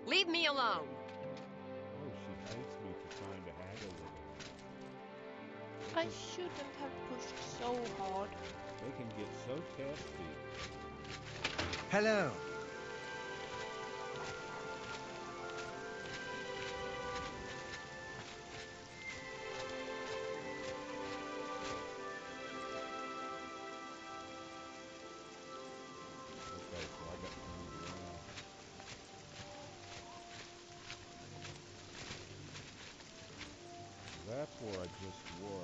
Leave me alone. Oh, she hates me for trying to haggle with her. I shouldn't have pushed so hard. They can get so testy. Hello. Okay, so I got to move around. That's where I just was.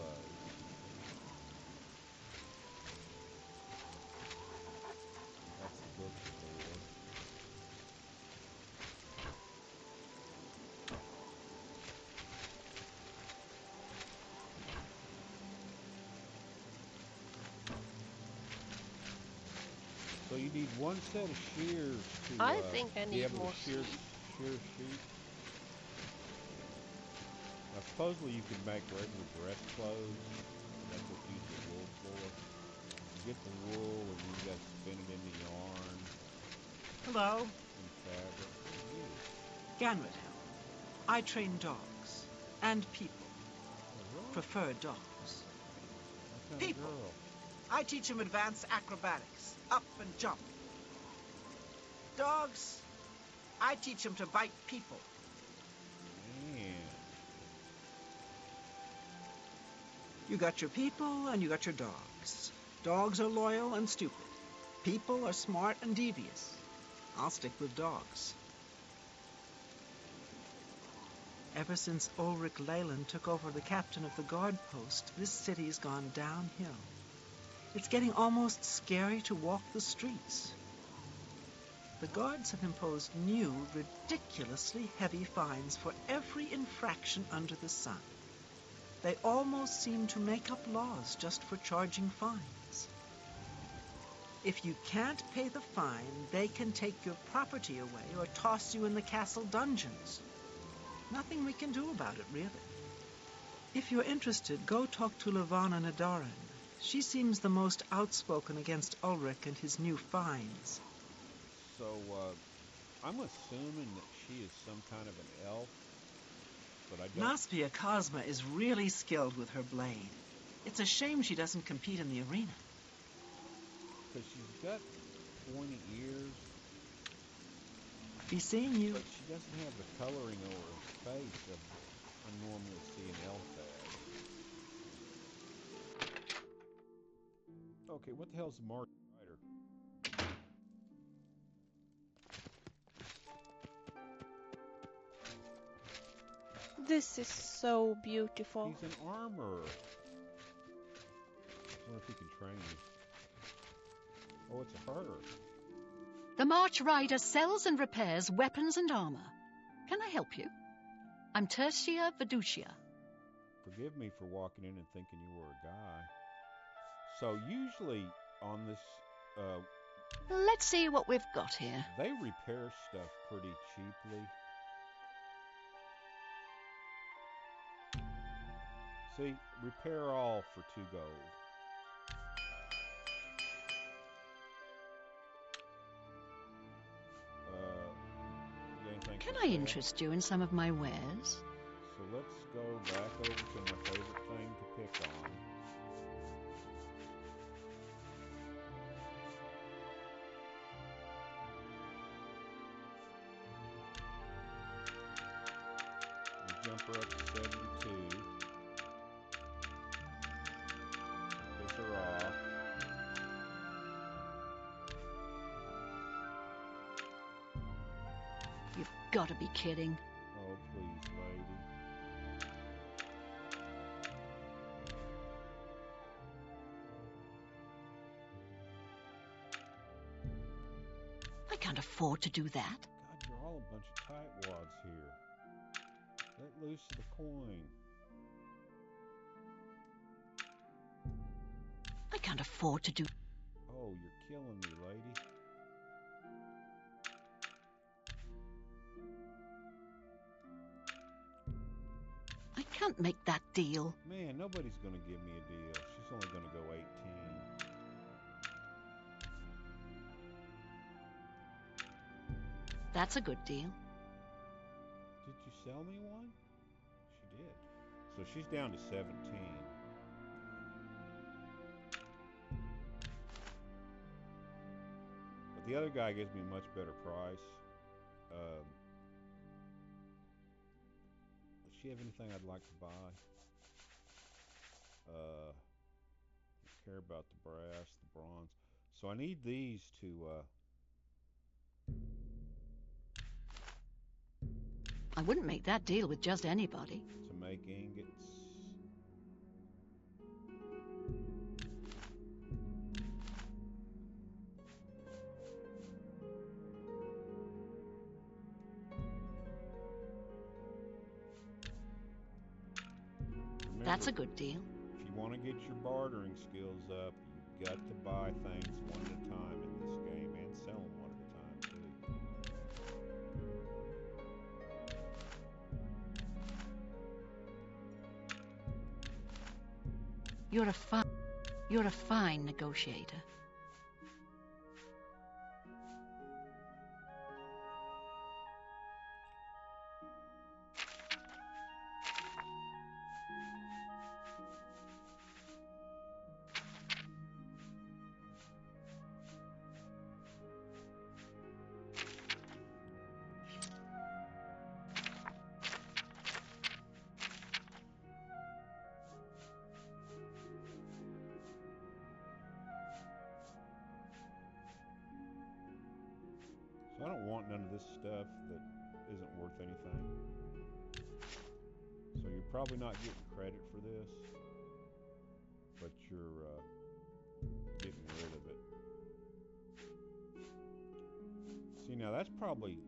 That's the bookstore. So you need one set of shears to I think I be need able more to shear sheep. Now supposedly you can make regular dress clothes. That's what you use the wool for. You get the wool and you got to spin it into yarn Hello, and fabric. Ganred. I train dogs and people. Oh, really? Prefer dogs. What kind People. of girl? I teach them advanced acrobatics, up and jump. Dogs, I teach them to bite people. Man. You got your people and you got your dogs. Dogs are loyal and stupid. People are smart and devious. I'll stick with dogs. Ever since Ulrich Leyland took over the captain of the guard post, this city's gone downhill. It's getting almost scary to walk the streets. The guards have imposed new, ridiculously heavy fines for every infraction under the sun. They almost seem to make up laws just for charging fines. If you can't pay the fine, they can take your property away or toss you in the castle dungeons. Nothing we can do about it, really. If you're interested, go talk to Levana Nadarin. She seems the most outspoken against Ulrich and his new fines. So, I'm assuming that she is some kind of an elf, but I don't... Naspia Cosma is really skilled with her blade. It's a shame she doesn't compete in the arena. Because she's got pointy ears. Be seeing you. But she doesn't have the coloring over her face that I normally see an elf as. Okay, what the hell's the March Rider? This is so beautiful. He's an armorer. I wonder if he can train me. Oh, it's a her. The March Rider sells and repairs weapons and armor. Can I help you? I'm Tertia Veducia. Forgive me for walking in and thinking you were a guy. So usually on this, Let's see what we've got here. they repair stuff pretty cheaply. See, repair all for 2 gold. Can I interest you in some of my wares? So let's go back over to my favorite thing to pick on. We jump her up to 72. Those are off. You've got to be kidding. Oh, please, lady. I can't afford to do that. God, you're all a bunch of tightwads here. Let loose of the coin. I can't afford to do... Oh, you're killing me, lady. I can't make that deal. Man, nobody's going to give me a deal. She's only going to go 18. That's a good deal. Did you sell me one? She did. So she's down to 17. the other guy gives me a much better price. Does she have anything I'd like to buy? Don't care about the brass, the bronze. So I need these to I wouldn't make that deal with just anybody. make ingots. That's a good deal. If you want to get your bartering skills up, you've got to buy things one at a time in this game and sell them one at a time too. You're a fine negotiator. So I don't want none of this stuff that isn't worth anything. So you're probably not getting credit for this, but you're getting rid of it. See, now that's probably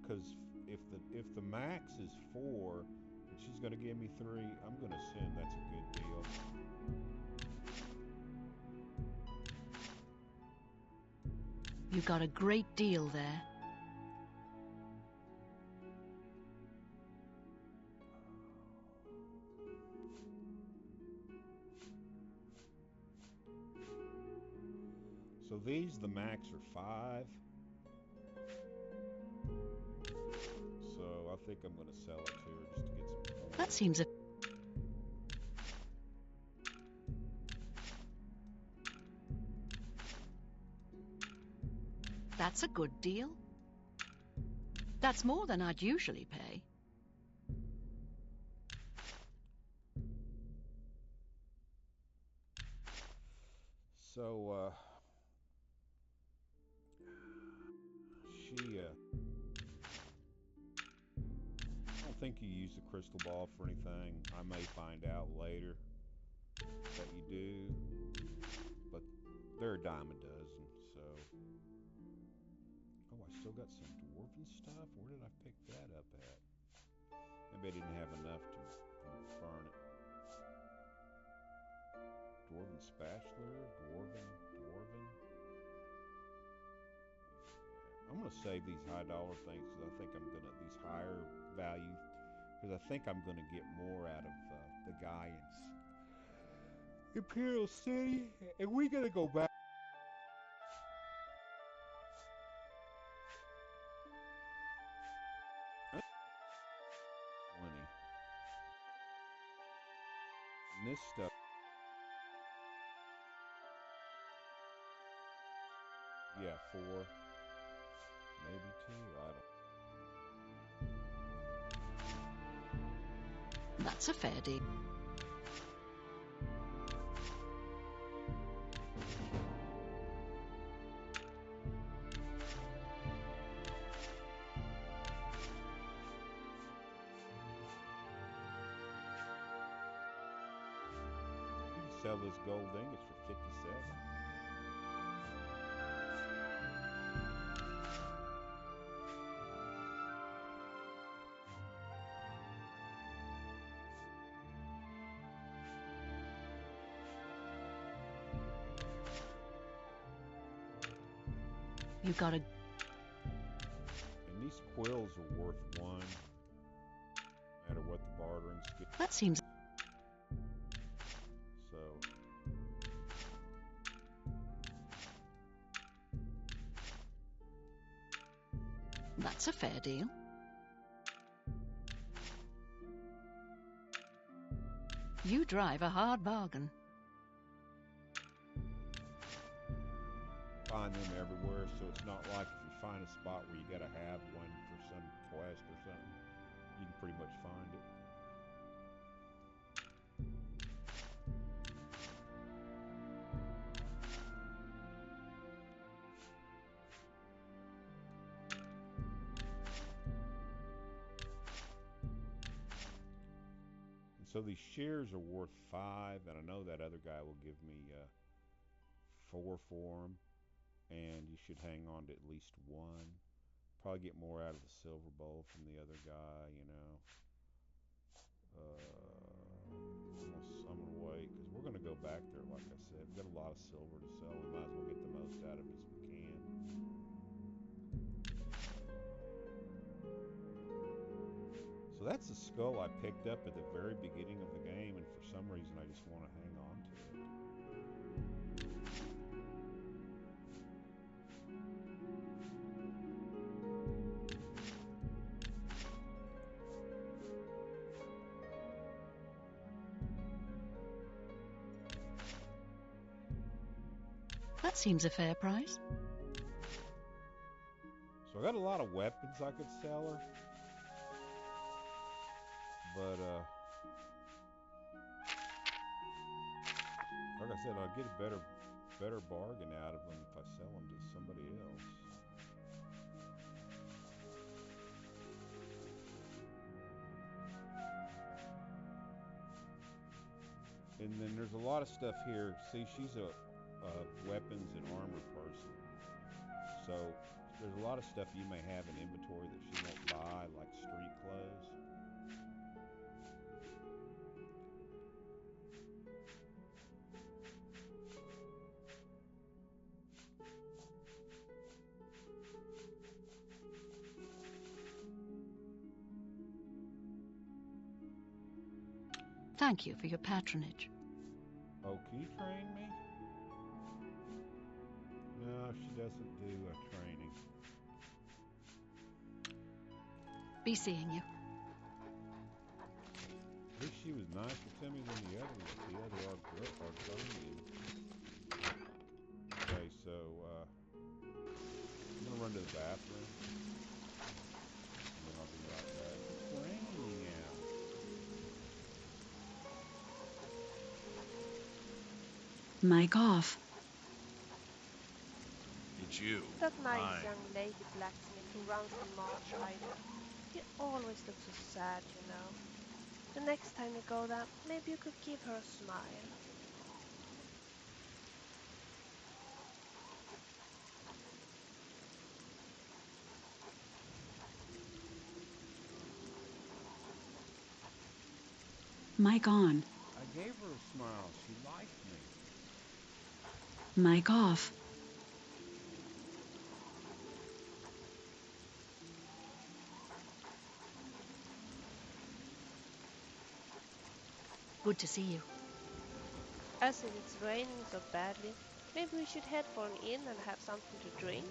because if the max is 4 and she's going to give me 3, I'm going to assume that's a good deal. You got a great deal there. So these, the max are 5. So I think I'm going to sell it to her just to get some points. That seems a... That's a good deal. That's more than I'd usually pay. So, she, I don't think you use the crystal ball for anything. I may find out later that you do, but they're a dime a dozen, so. Oh, I still got some dwarven stuff? Where did I pick that up at? Maybe I didn't have enough to burn it. Dwarven spatula, dwarven. I'm going to save these high dollar things because I think I'm going to, these higher value, because I think I'm going to get more out of the guy in Imperial City. And we're going to go back. And this stuff. Yeah, 4. Maybe 2. I don't. That's a fair deal. You can sell this gold ingots for 57. You got a... And these quills are worth 1, no matter what the bartering skill. That seems... So... That's a fair deal. You drive a hard bargain. find them everywhere, so it's not like if you find a spot where you got to have one for some quest or something, you can pretty much find it. So these shares are worth 5, and I know that other guy will give me 4 for them, and you should hang on to at least 1. Probably get more out of the silver bowl from the other guy, you know. I'm gonna wait because we're gonna go back there. Like I said, we've got a lot of silver to sell. We might as well get the most out of it as we can. So that's the skull I picked up at the very beginning of the game, and for some reason I just want to hang on to it. That seems a fair price. So I got a lot of weapons I could sell her. But, like I said, I'll get a better bargain out of them if I sell them to somebody else. And then there's a lot of stuff here. See, she's a weapons and armor person. So there's a lot of stuff you may have in inventory that she won't buy, like street clothes. Thank you for your patronage. Oh, can you train me? No, she doesn't do training. Be seeing you. At least she was nicer to me than the other Argonian. Okay, so I'm gonna run to the bathroom, and then I'll be right back. It's raining out. Mic off. It's you. That nice Hi. young lady blacksmith who runs the March either. He always looks so sad, you know. The next time you go there, maybe you could give her a smile. Mic on. I gave her a smile. She liked me. Mic off. Good to see you. As if it's raining so badly, maybe we should head for an inn and have something to drink?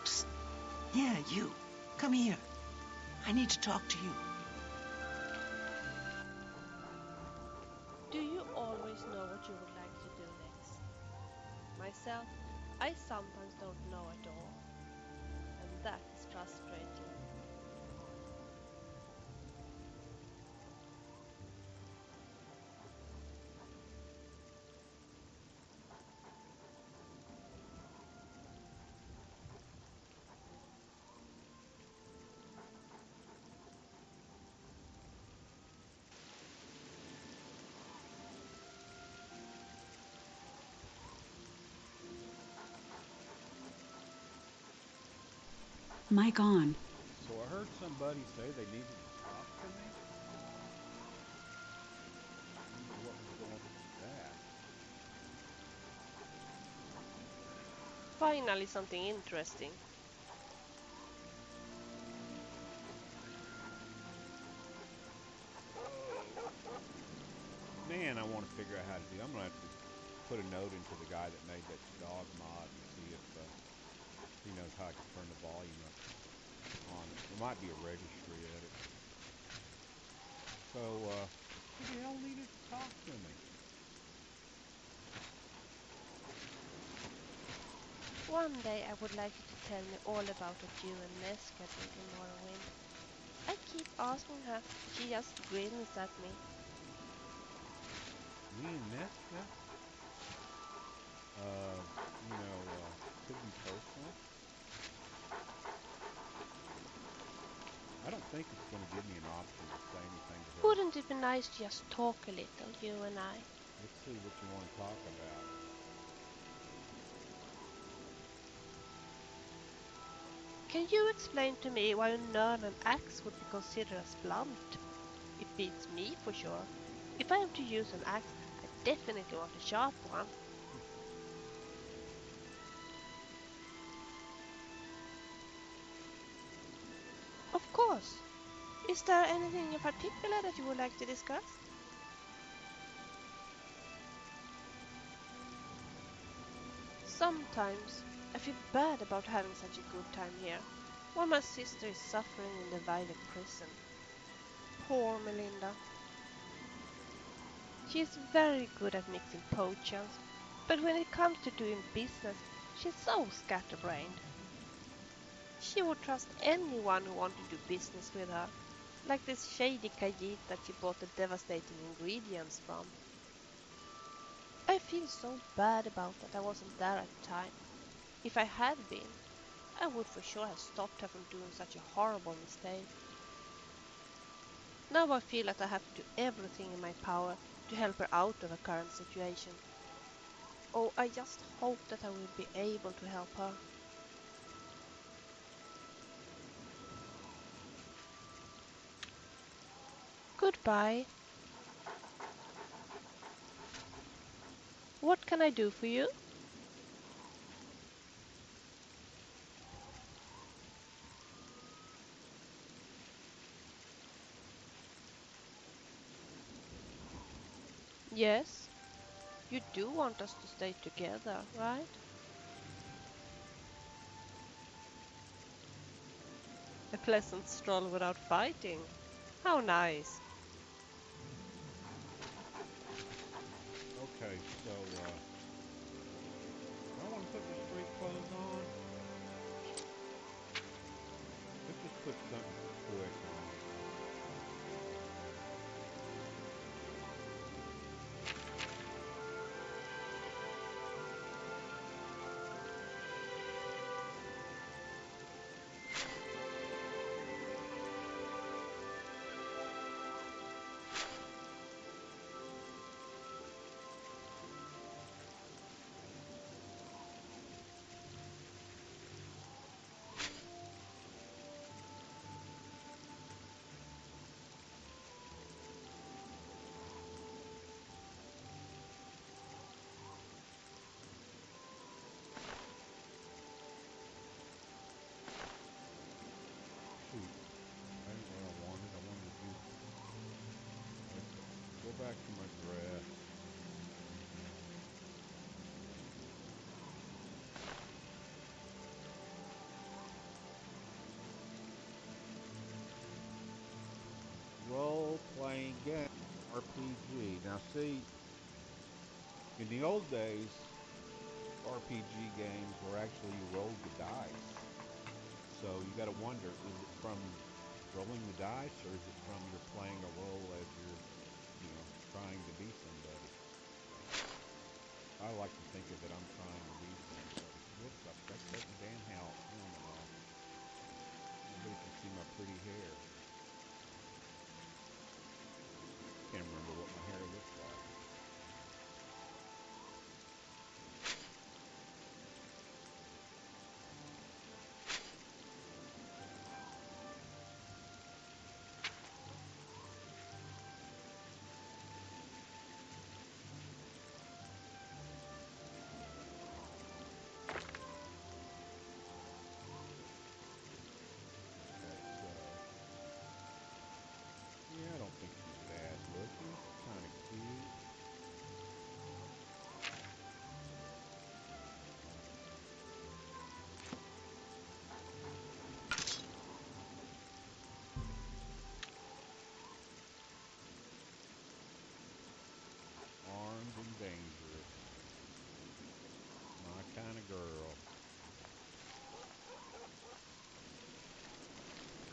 Psst. Yeah, you. Come here. I need to talk to you. Do you always know what you would like to do next? Myself, I sometimes don't know at all. And that is frustrating. Mic on. So I heard somebody say they needed to talk to me. I wonder what was going on with that. Finally something interesting. Man, I want to figure out how to do. I'm gonna have to put a note into the guy that made that dog mod and see if he knows how I can turn the volume up on it. There might be a registry edit. So, who the hell needed to talk to me? One day I would like you to tell me all about what you and Neeshka did in Morrowind. I keep asking her, she just grins at me. Me and Neeshka? Could be personal. I don't think it's going to give me an option to say anything to her. Wouldn't it be nice to just talk a little, you and I? Let's see what you want to talk about. Can you explain to me why a Nurnen axe would be considered as blunt? It beats me for sure. If I am to use an axe, I definitely want a sharp one. Of course. Is there anything in particular that you would like to discuss? Sometimes I feel bad about having such a good time here, while my sister is suffering in the Vilja prison. Poor Melinda. She is very good at mixing potions, but when it comes to doing business, she's so scatterbrained. She would trust anyone who wanted to do business with her, like this shady Khajiit that she bought the devastating ingredients from. I feel so bad about that I wasn't there at the time. If I had been, I would for sure have stopped her from doing such a horrible mistake. Now I feel that I have to do everything in my power to help her out of her current situation. Oh, I just hope that I will be able to help her. Goodbye. What can I do for you? Yes, you do want us to stay together, right? A pleasant stroll without fighting. How nice. Okay, so, I want to put the street clothes on. Let's just put something quick on. That ain't what I wanted. I wanted to do... Okay, go back to my dress. Role-playing game, RPG. Now see, in the old days, RPG games were actually you rolled the dice. So you got to wonder, is it from rolling the dice, or is it from you're playing a role as you're, trying to be somebody? I like to think of it, I'm trying to be somebody. Whoops, I forgot to take the damn helmet off. Nobody can see my pretty hair. Can't remember what my hair looks like.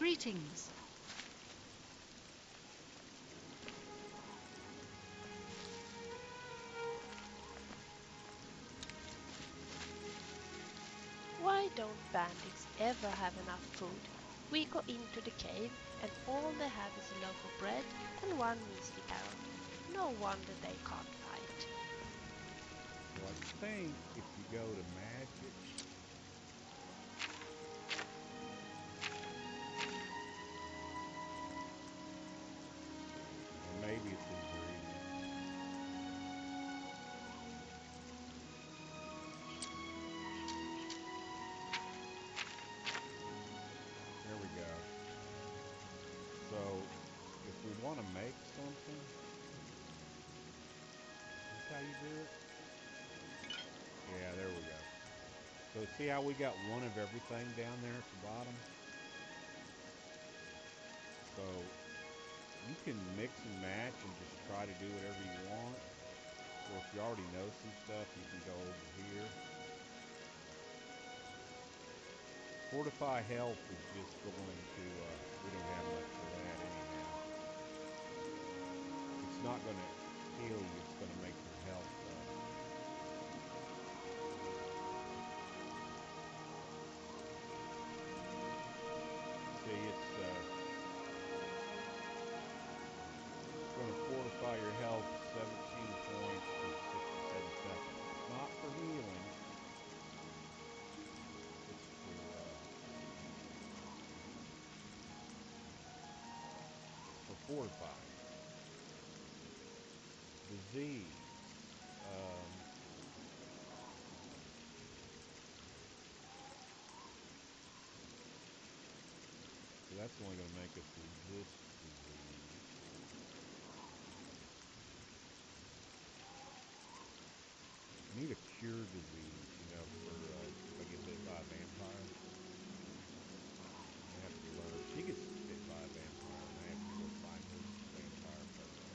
greetings. Why don't bandits ever have enough food? We go into the cave and all they have is a loaf of bread and one measly arrow. No wonder they can't fight. Well, I think if you go to magic, or maybe it's ingredient. There we go. So if we want to make something, that's how you do it? Yeah, there we go. So see how we got one of everything down there at the bottom? So you can mix and match and just try to do whatever you want. Or if you already know some stuff, you can go over here. Fortify health is just going to, we don't have much for that anyhow. It's not going to heal you, it's going to make your health see, it's going to fortify your health 17 points for 67 seconds. It's not for healing. It's for fortifying. Disease. So that's only going to make us resist disease. I need a cure disease, you know, for if I get bit by a vampire. I have to learn. She gets bit by a vampire, and I have to go find her vampire potion.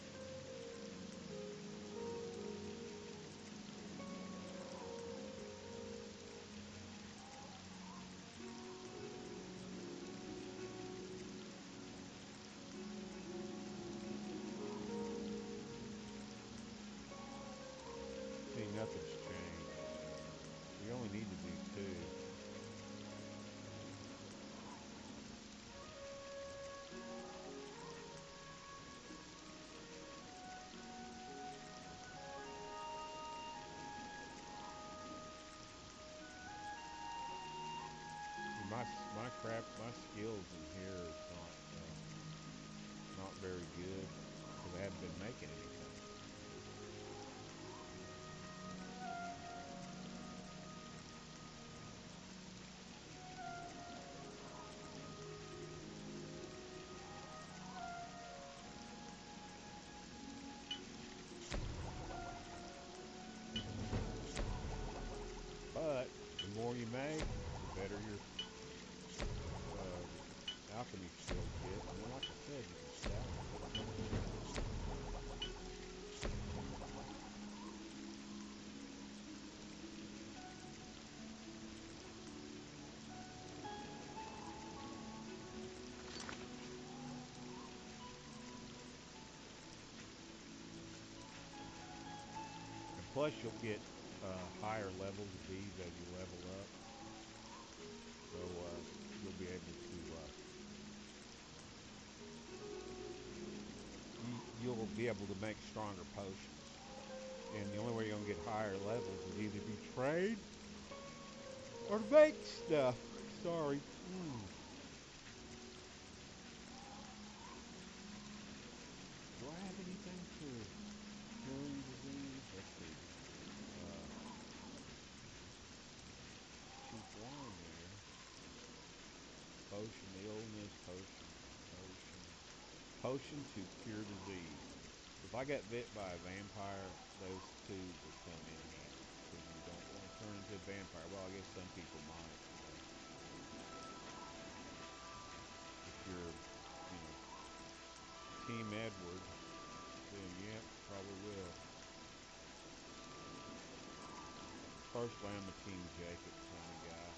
See, nothing's changed. We only need to do 2. My skills in here is not very good because I haven't been making anything. But the more you make, the better your alchemy skills get. And then, like I said, you can stack them. And plus, you'll get higher levels of these as you level up. So you'll be able to you'll be able to make stronger potions. And the only way you're going to get higher levels is either be trade or make stuff. Sorry. Do I have anything for curing disease? Let's see. Cheap wine there. Potion illness, potion to cure disease. If I got bit by a vampire, those 2 would come in handy because you don't want to turn into a vampire. Well, I guess some people might. If you're, Team Edward, then yeah, probably will. Personally, I'm a Team Jacob kind of guy.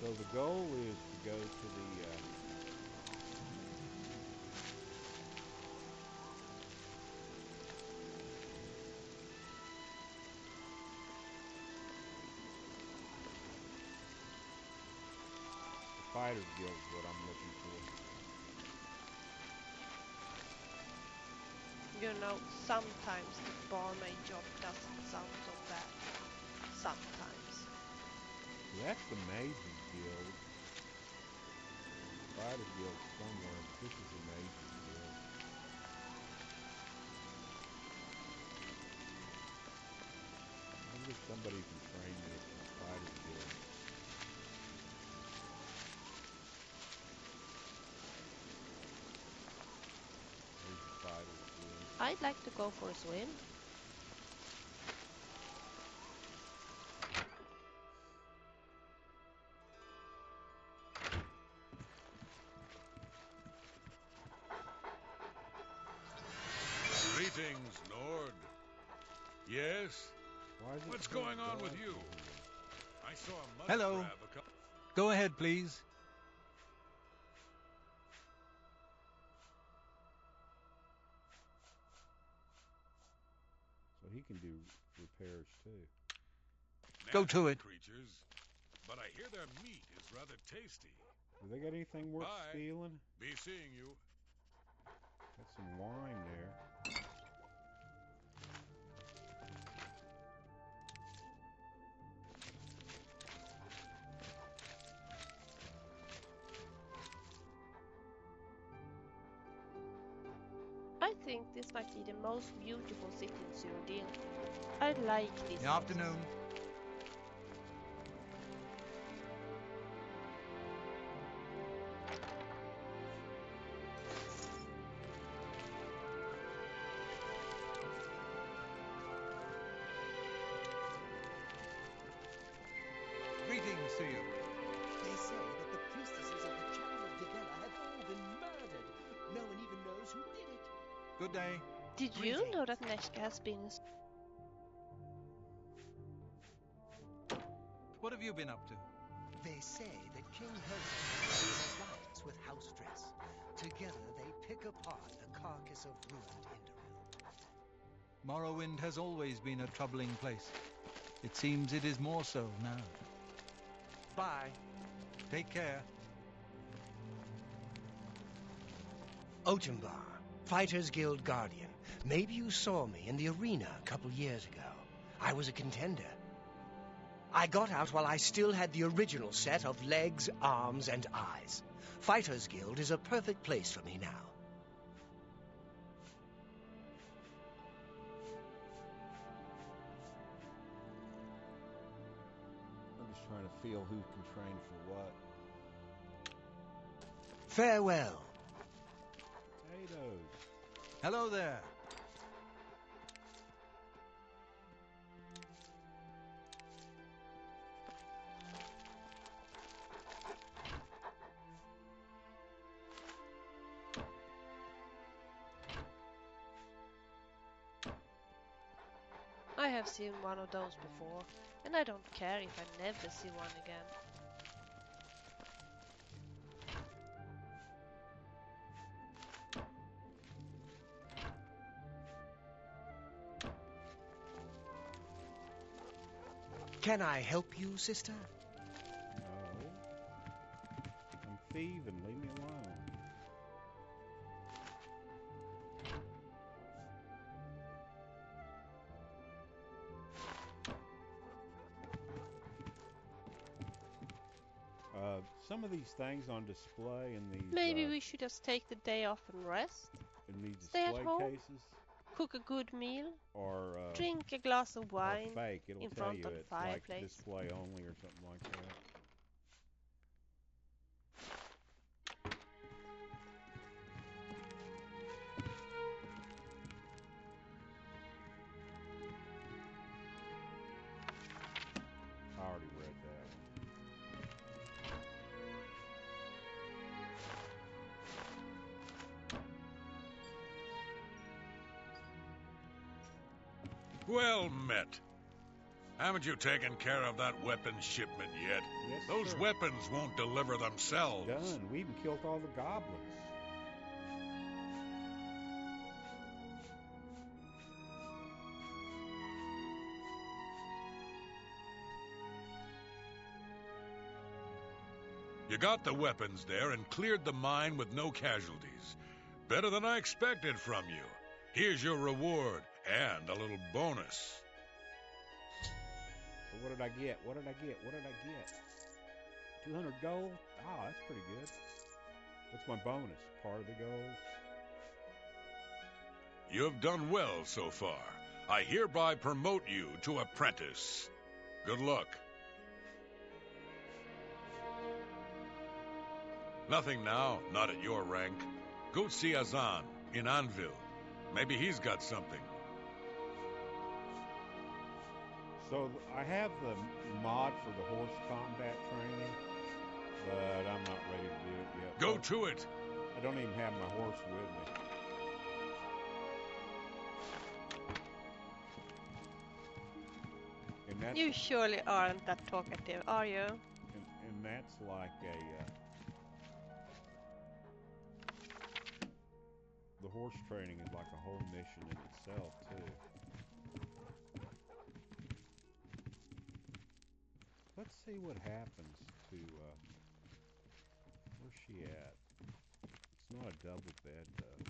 So the goal is to go to the Fighters Guild is what I'm looking for. You know, sometimes the barmaid job doesn't sound so bad. Sometimes. That's the Mages Guild. Fighters Guild somewhere, but this is the Mages Guild. Maybe there's somebody who can train me at the Fighters Guild. There's the Fighters Guild. I'd like to go for a swim. Greetings, Nord. Yes? What's going on with you? I saw a mud Hello. crab a couple... Go ahead, please. So he can do repairs too. Go to it. Creatures, but I hear their meat is rather tasty. Do they got anything worth Bye. stealing? Be seeing you. Got some wine there. I think this might be the most beautiful city in Cyrodiil. I like this. Good afternoon. Greetings to you. They say that the priestesses of the Chapel of Vilja have all been murdered. No one even knows who did it. Good day. Did you know that Neeshka has been... What have you been up to? They say that King Helge has an alliance with House Dress. Together they pick apart the carcass of ruined Indoril. Morrowind has always been a troubling place. It seems it is more so now. Bye. Take care. Otembar, Fighters Guild Guardian. Maybe you saw me in the arena a couple years ago. I was a contender. I got out while I still had the original set of legs, arms, and eyes. Fighters Guild is a perfect place for me now. I'm just trying to feel who can train for what. Farewell. Potatoes. Hello there. I have seen one of those before, and I don't care if I never see one again. Can I help you, sister? No. I'm thieving. Leave me alone. Some of these things on display in these... Maybe we should just take the day off and rest? In these Stay at display home? cases? Cook a good meal? Or... drink a glass of wine fake. It'll in tell front you of the it's fireplace? like display only or something like that. I already read that one. Well met. Haven't you taken care of that weapons shipment yet? Yes, Those sir. weapons won't deliver themselves. Done. We even killed all the goblins. You got the weapons there and cleared the mine with no casualties. Better than I expected from you. Here's your reward and a little bonus. So what did I get? What did I get? What did I get? 200 gold? Oh, that's pretty good. What's my bonus? Part of the gold? You have done well so far. I hereby promote you to apprentice. Good luck. Nothing now, not at your rank. Go see Azan in Anvil. Maybe he's got something. So I have the mod for the horse combat training, but I'm not ready to do it yet. Go to it. I don't even have my horse with me. And that's, You surely aren't that talkative, are you? and that's like a... the horse training is like a whole mission in itself, too. Let's see what happens to, where's she at? It's not a double bed, though.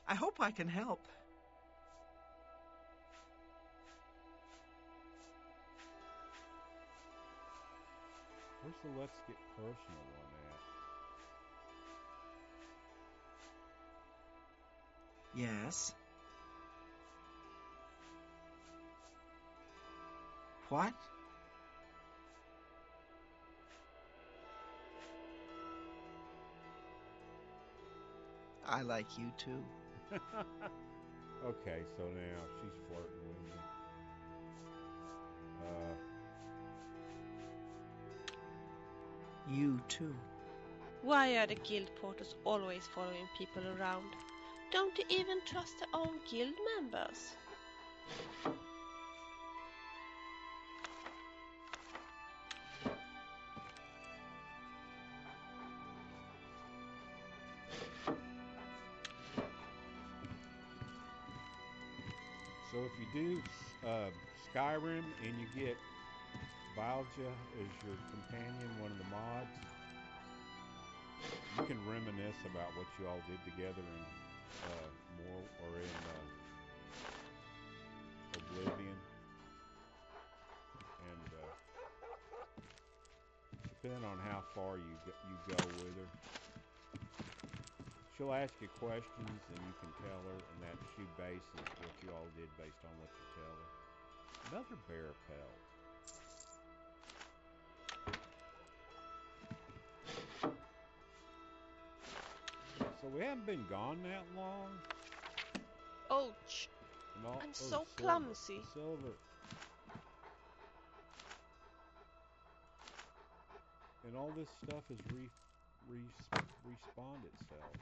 I hope I can help. Where's the Let's Get Personal one at? Yes. What? I like you too. Okay, so now she's flirting with me. You too. Why are the guild porters always following people around? Don't they even trust their own guild members? So if you do Skyrim and you get Vilja as your companion, one of the mods, you can reminisce about what you all did together in Oblivion. And depending on how far you go with her, she'll ask you questions and you can tell her, and that she bases what you all did based on what you tell her. Another bear pelt. So we haven't been gone that long. Ouch! I'm so clumsy. Silver. And all this stuff has respawned itself.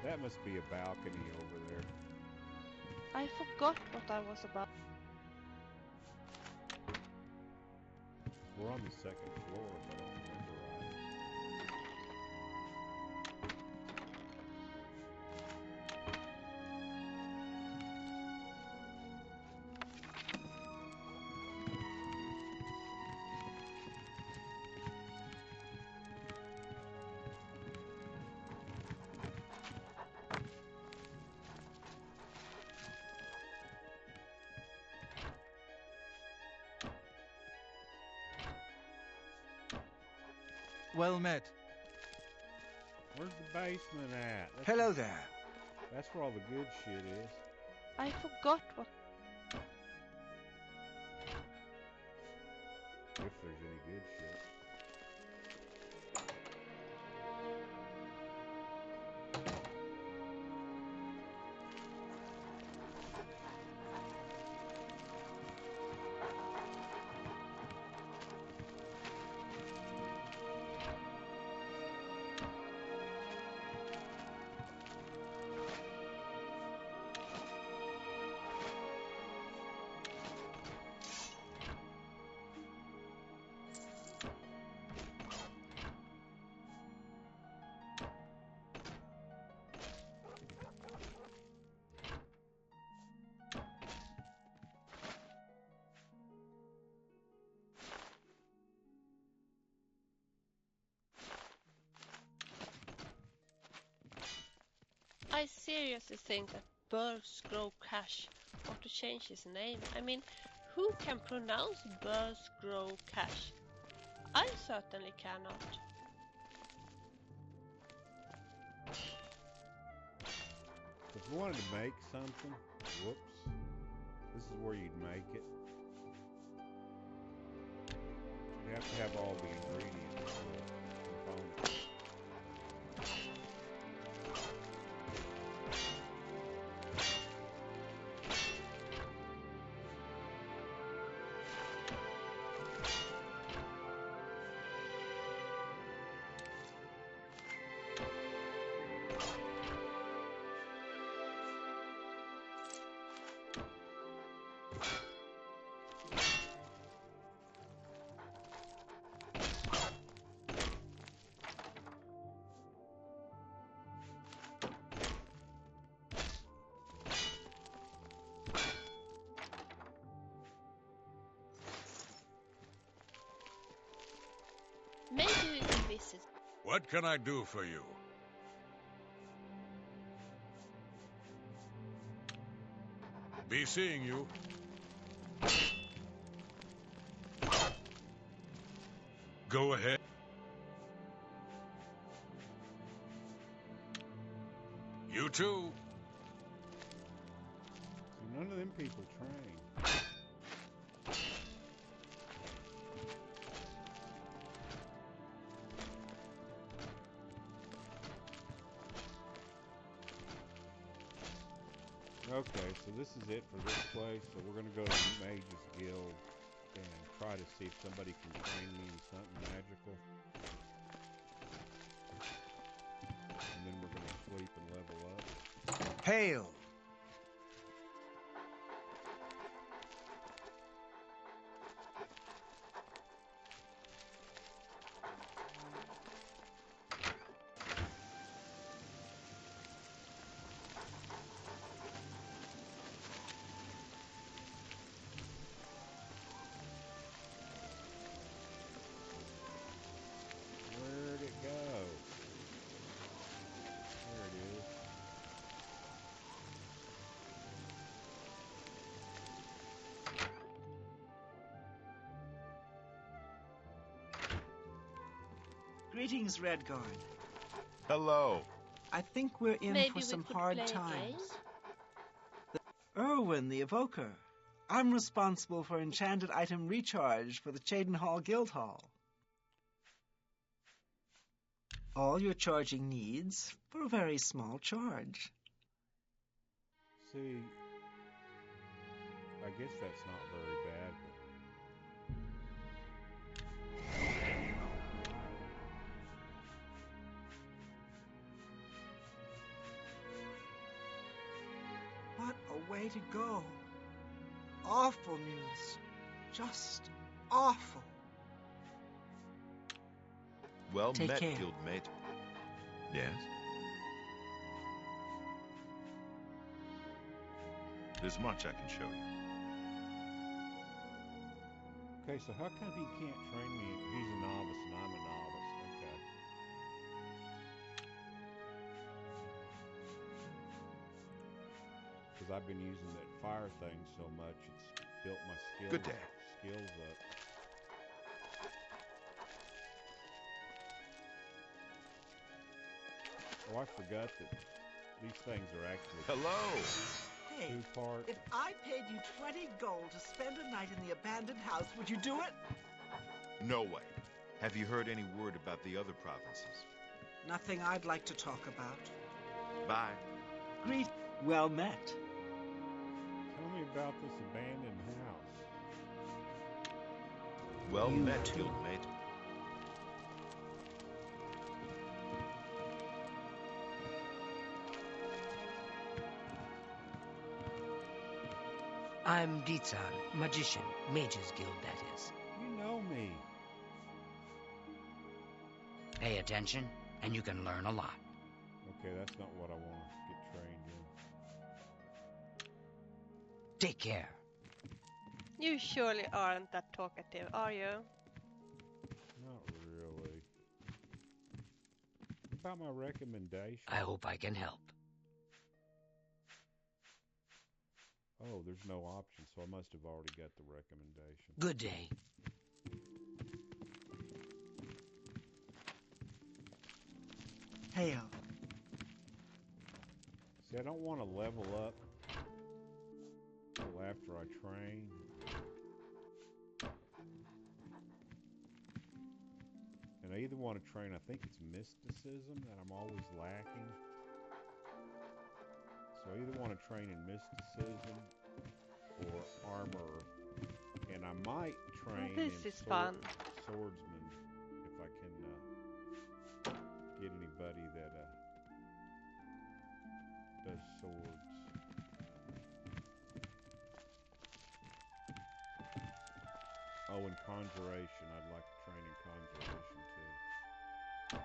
That must be a balcony over there. I forgot what I was about. We're on the second floor, if I don't remember right. Well met. Where's the basement at? Hello there. That's where all the good shit is. I forgot what... If there's any good shit. I seriously think that birds grow cash ought to change his name. I mean, who can pronounce birds grow cash? I certainly cannot. If you wanted to make something, whoops, this is where you'd make it. You have to have all the ingredients, components. Maybe we can visit. What can I do for you? Be seeing you. Go ahead. You too. See, none of them people train. Okay, so this is it for this place. So we're going to go to the Mage's Guild and try to see if somebody can train me in something magical. And then we're going to sleep and level up. Hail! Where'd it go? There it is. Greetings, Redguard. Hello. I think we're in Maybe for we some could hard play a times. game? Erwin, the Evoker. I'm responsible for enchanted item recharge for the Cheydinhal Guild Hall. All your charging needs for a very small charge. See, I guess that's not very bad, What a way to go. Awful news. Just awful. Well Take met, care. guildmate. Yes? There's much I can show you. Okay, so how come he can't train me? He's a novice and I'm a novice. Okay. Because I've been using that fire thing so much, it's built my Good day. skills up. Oh, I forgot that these things are actually Hello. Hey, two-part. if I paid you 20 gold to spend a night in the abandoned house, would you do it? No way. Have you heard any word about the other provinces? Nothing I'd like to talk about. Bye. Greet. Well met. Tell me about this abandoned house. Well You met, too. guildmate. I'm Dizan, magician, mage's guild, that is. You know me. Pay attention, and you can learn a lot. Okay, that's not what I want to get trained in. Take care. You surely aren't that talkative, are you? Not really. What about my recommendation? I hope I can help. Oh, there's no option, so I must have already got the recommendation. Good day. Hail. See, I don't want to level up until after I train. And I either want to train, I think it's mysticism that I'm always lacking. So I either want to train in mysticism or armor. And I might train This in is fun. swordsman if I can get anybody that does swords. Oh, and conjuration. I'd like to train in conjuration too.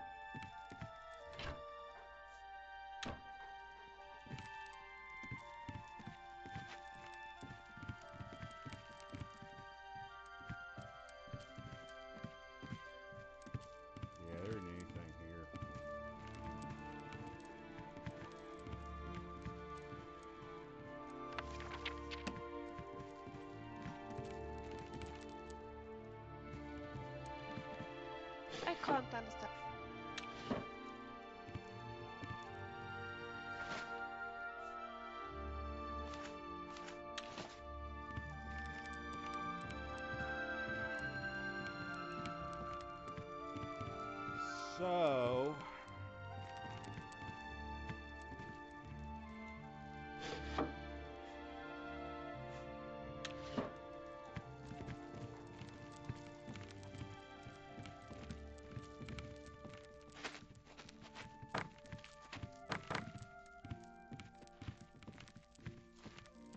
Yeah, there isn't anything here. I can't understand. So,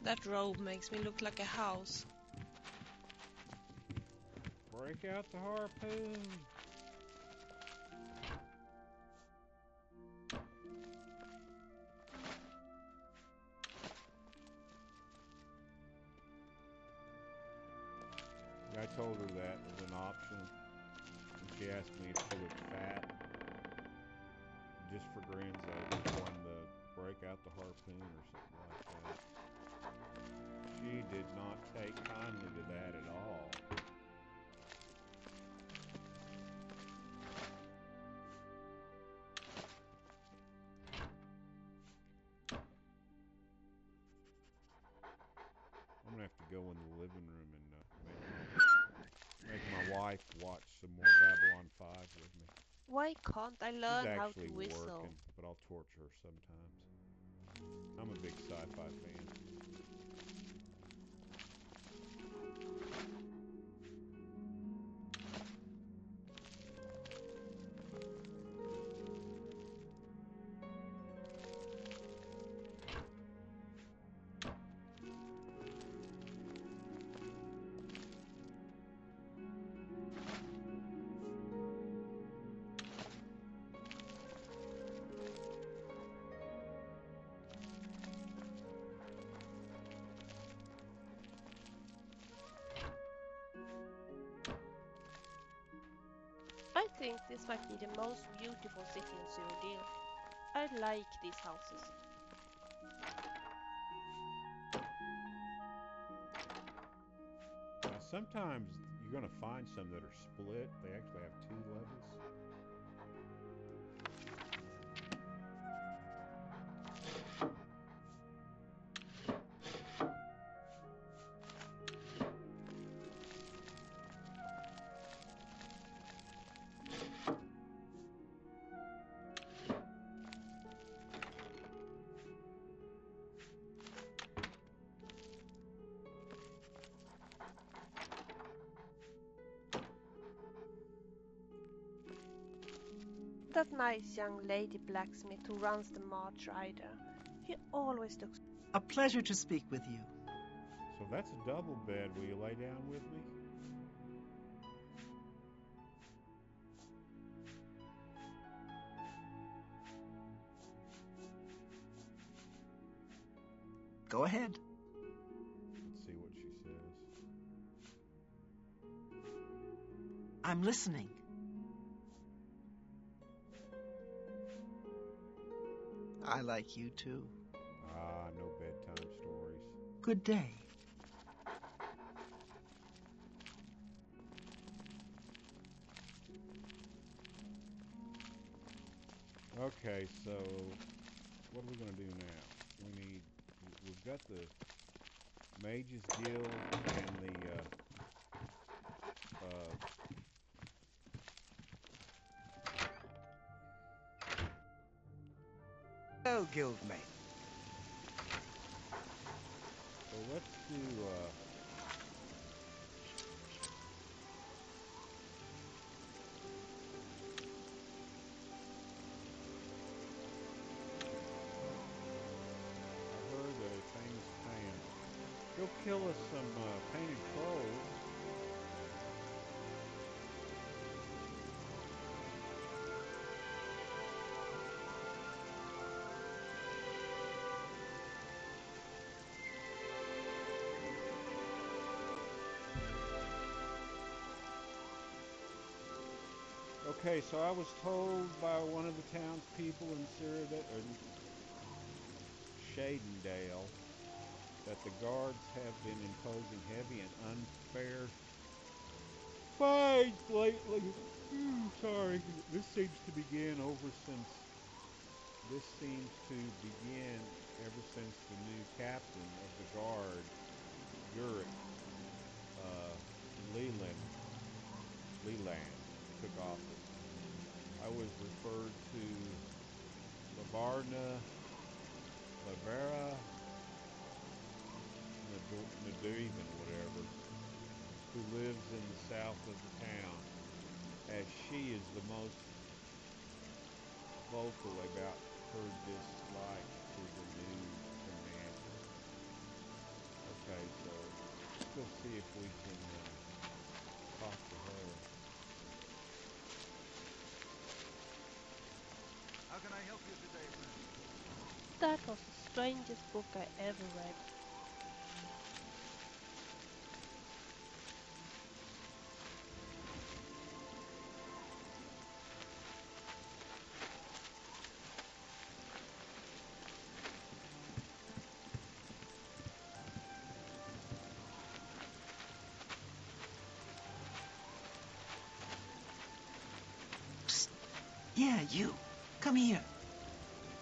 That robe makes me look like a house. break out the harpoon. I told her that was an option. And she asked me if she was fat. Just for grins, I just wanted to break out the harpoon or something like that. She did not take kindly to that at all. I'm gonna have to go in the living room and make my wife watch some more Babylon 5 with me. Why can't I She's learn how to actually whistle? working, but I'll torture her sometimes. I'm a big sci-fi fan. I think this might be the most beautiful city in Cyrodiil. I like these houses. Now, sometimes you're going to find some that are split. They actually have 2 levels. That nice young lady blacksmith who runs the March Rider. He always looks... A pleasure to speak with you. So that's a double bed. Will you lay down with me? Go ahead. Let's see what she says. I'm listening. I like you too. Ah, no bedtime stories. Good day. Okay, so what are we going to do now? We've got the Mages Guild and the Oh, guildmate. so let's do I heard that a famous pan. Go kill us some painted trolls. Okay, so I was told by one of the townspeople in Shadendale that the guards have been imposing heavy and unfair fines lately. Sorry, this seems to begin ever since the new captain of the guard, Uric Leland, took office. I was referred to Lavera, Naduven, whatever, who lives in the south of the town, as she is the most vocal about her dislike to the new commander. Okay, so let's go see if we can talk to her. How can I help you today, friend? That was the strangest book I ever read. Psst. Yeah, you. Come here.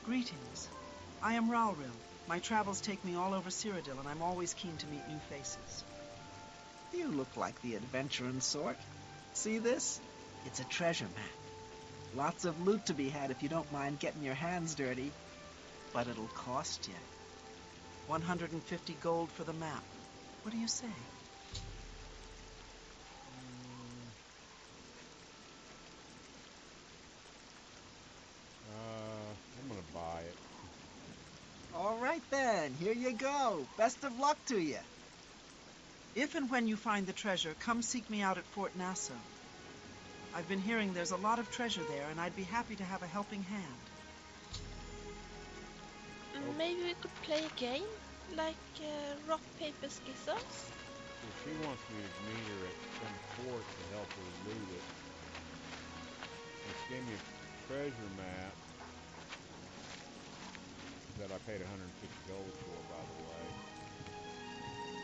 Greetings. I am Ralril. My travels take me all over Cyrodiil, and I'm always keen to meet new faces. You look like the adventuring sort. See this? It's a treasure map. Lots of loot to be had if you don't mind getting your hands dirty. But it'll cost you. 150 gold for the map. What do you say? I'm gonna buy it. All right then, here you go. Best of luck to you. If and when you find the treasure, come seek me out at Fort Nassau. I've been hearing there's a lot of treasure there, and I'd be happy to have a helping hand. Maybe we could play a game, like rock, paper, scissors? Well, she wants me to meet her at some fort to help her loot it. And she gave me a treasure map that I paid 150 gold for, by the way.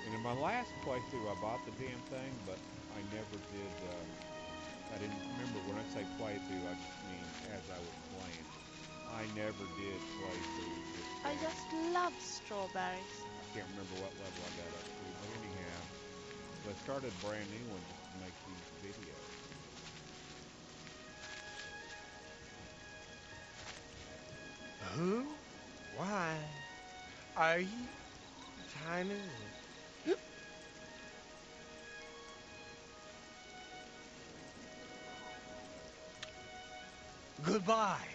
And in my last playthrough, I bought the damn thing, but I never did. I didn't remember when I say playthrough, I just mean as I was playing. I never did play through this I game. just love strawberries. I can't remember what level I got up to, but anyhow, so I started a brand new one just to make these videos. Who? Why? Are you? Time is it? Goodbye.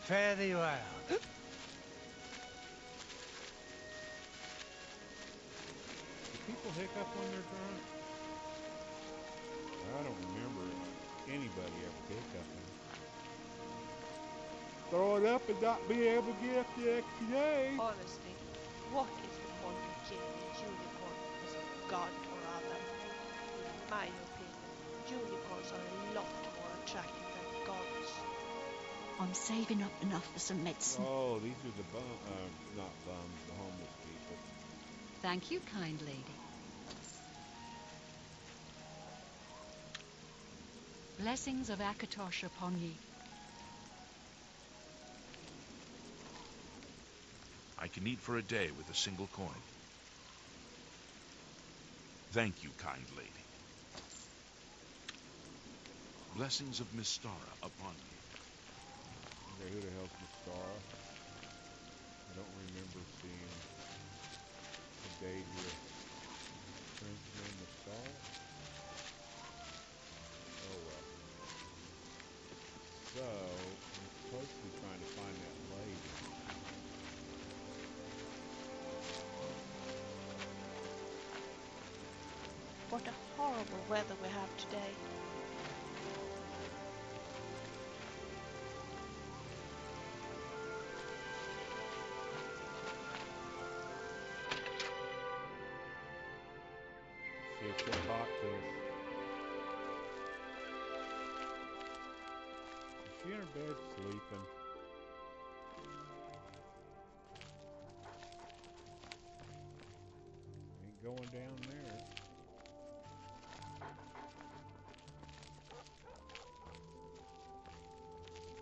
Fare thee well. Do people hiccup when they're drunk? I don't remember anybody ever hiccuping. Throw it up and not be able to get up the next day. Honestly, what is the point of killing a unicorn as a god or other? In my opinion, unicorns are a lot more attractive than gods. I'm saving up enough for some medicine. Oh, these are the not bums, the homeless people. Thank you, kind lady. Blessings of Akatosh upon ye. I can eat for a day with a single coin. Thank you, kind lady. Blessings of Mystara upon you. Okay, who the hell's Mystara? I don't remember seeing a date with Prince named Mystara. Oh well. So, I'm supposed to be trying to find that lady. What a horrible weather we have today. See if she'll talk to us. Is she in her bed sleeping? Ain't going down there.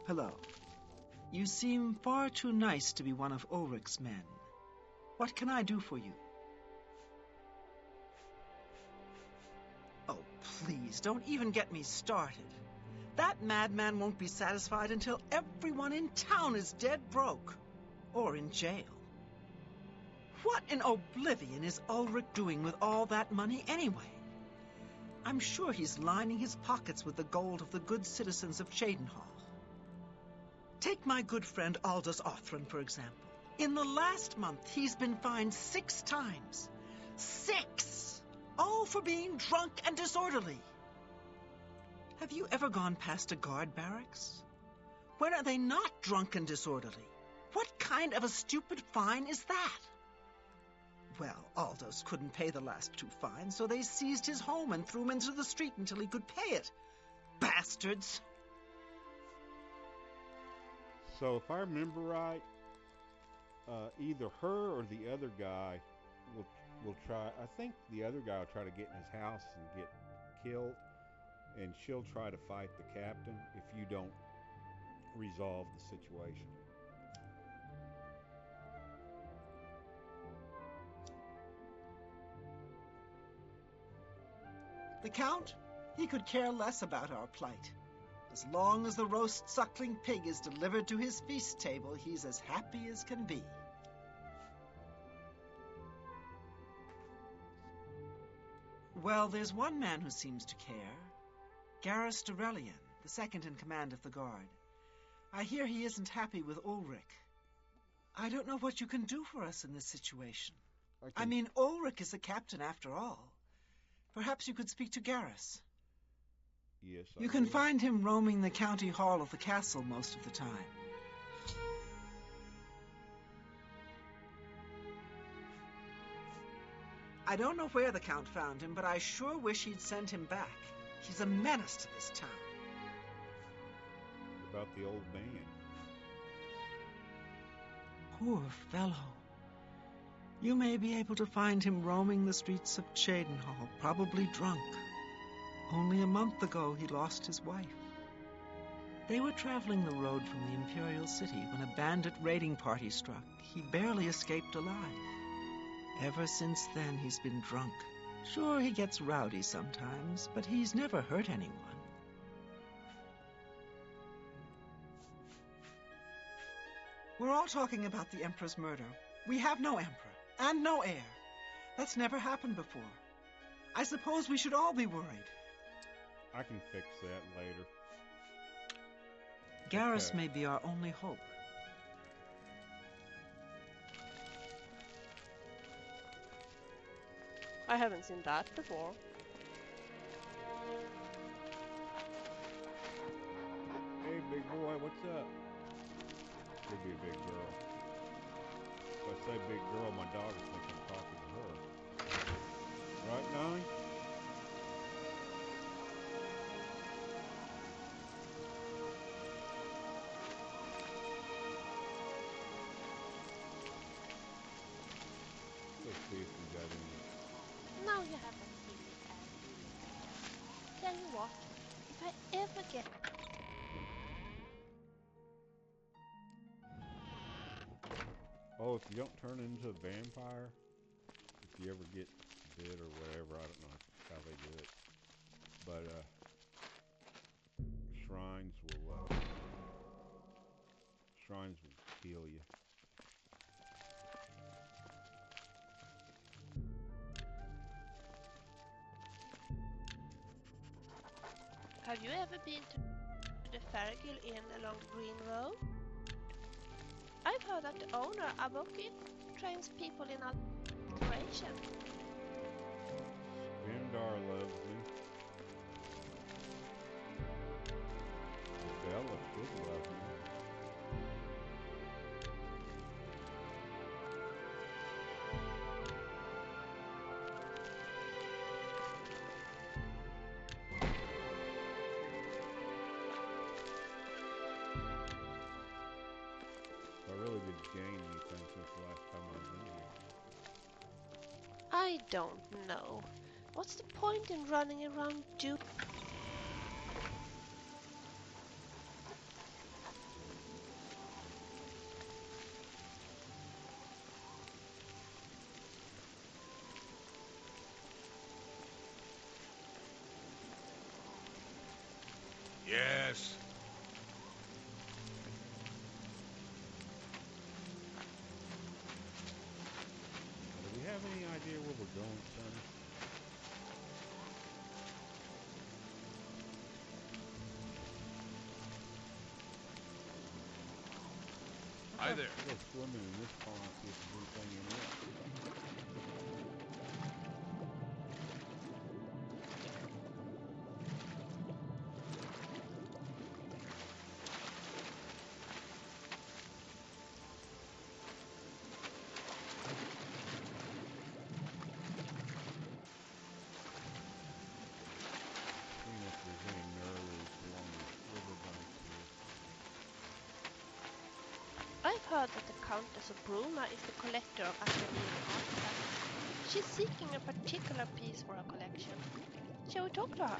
Hello. You seem far too nice to be one of Ulrich's men. What can I do for you? Oh, please, don't even get me started. That madman won't be satisfied until everyone in town is dead broke. Or in jail. What in Oblivion is Ulrich doing with all that money anyway? I'm sure he's lining his pockets with the gold of the good citizens of Cheydinhal. Take my good friend Aldous Othran, for example. In the last month, he's been fined 6 times. 6! All for being drunk and disorderly. Have you ever gone past a guard barracks? When are they not drunk and disorderly? What kind of a stupid fine is that? Well, Aldous couldn't pay the last 2 fines, so they seized his home and threw him into the street until he could pay it. Bastards! So if I remember right, either her or the other guy will try. I think the other guy will try to get in his house and get killed, and she'll try to fight the captain if you don't resolve the situation. The Count? He could care less about our plight. As long as the roast suckling pig is delivered to his feast table, he's as happy as can be. Well, there's one man who seems to care. Garrus Dorelian, the second in command of the guard. I hear he isn't happy with Ulrich. I don't know what you can do for us in this situation. I mean, Ulrich is the captain after all. Perhaps you could speak to Garrus. Yes, You can find him roaming the county hall of the castle most of the time. I don't know where the Count found him, but I sure wish he'd send him back. He's a menace to this town. What about the old man? Poor fellow. You may be able to find him roaming the streets of Cheydinhal, probably drunk. Only a month ago he lost his wife. They were traveling the road from the Imperial City when a bandit raiding party struck. He barely escaped alive. Ever since then he's been drunk. Sure, he gets rowdy sometimes, but he's never hurt anyone. We're all talking about the Emperor's murder. We have no Emperor, and no heir. That's never happened before. I suppose we should all be worried. I can fix that later. Garrus Okay. may be our only hope. I haven't seen that before. Hey, big boy, what's up? Could be a big girl. If I say big girl, my dog will think I'm talking to her. Right, Nine? Let's see if we got any. Now you have a silly ass. Tell you what, if I ever get Oh, if you don't turn into a vampire, if you ever get bit or whatever, I don't know how they do it. But shrines will heal you. Have you ever been to the Fergil Inn along the Green Road? I've heard that the owner, Aboki, trains people in alteration. Spindar loves me. Bella should love me. I really did gain anything since the last time I was in here. I don't know. What's the point in running around doing? Yes. Do we have any idea where we're going, Sonny? Hi there. Go swimming in this pond, see if there's anything in it. Seeing if there's any nerds along the riverbank here. I've heard that the Countess of Bruma is the collector of Academian artifacts. She's seeking a particular piece for her collection. Shall we talk to her?